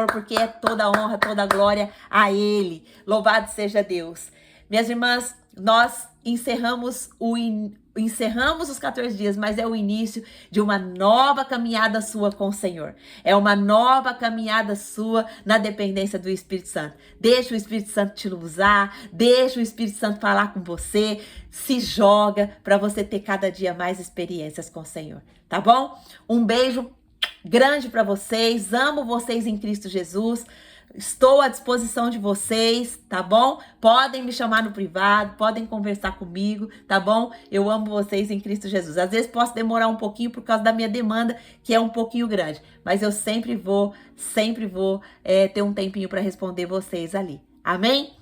porque é toda honra, toda glória a Ele. Louvado seja Deus. Minhas irmãs, nós encerramos os 14 dias, mas é o início de uma nova caminhada sua com o Senhor. É uma nova caminhada sua na dependência do Espírito Santo. Deixa o Espírito Santo te usar, deixa o Espírito Santo falar com você, se joga para você ter cada dia mais experiências com o Senhor, tá bom? Um beijo grande para vocês, amo vocês em Cristo Jesus. Estou à disposição de vocês, tá bom? Podem me chamar no privado, podem conversar comigo, tá bom? Eu amo vocês em Cristo Jesus. Às vezes posso demorar um pouquinho por causa da minha demanda, que é um pouquinho grande, mas eu sempre vou ter um tempinho para responder vocês ali. Amém?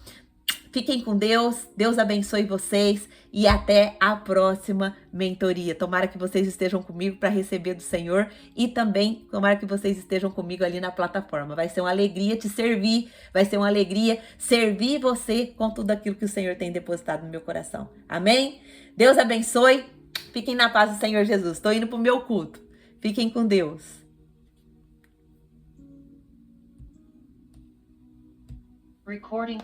Fiquem com Deus, Deus abençoe vocês e até a próxima mentoria. Tomara que vocês estejam comigo para receber do Senhor, e também tomara que vocês estejam comigo ali na plataforma. Vai ser uma alegria te servir, vai ser uma alegria servir você com tudo aquilo que o Senhor tem depositado no meu coração. Amém? Deus abençoe, fiquem na paz do Senhor Jesus. Estou indo para o meu culto. Fiquem com Deus. Recording.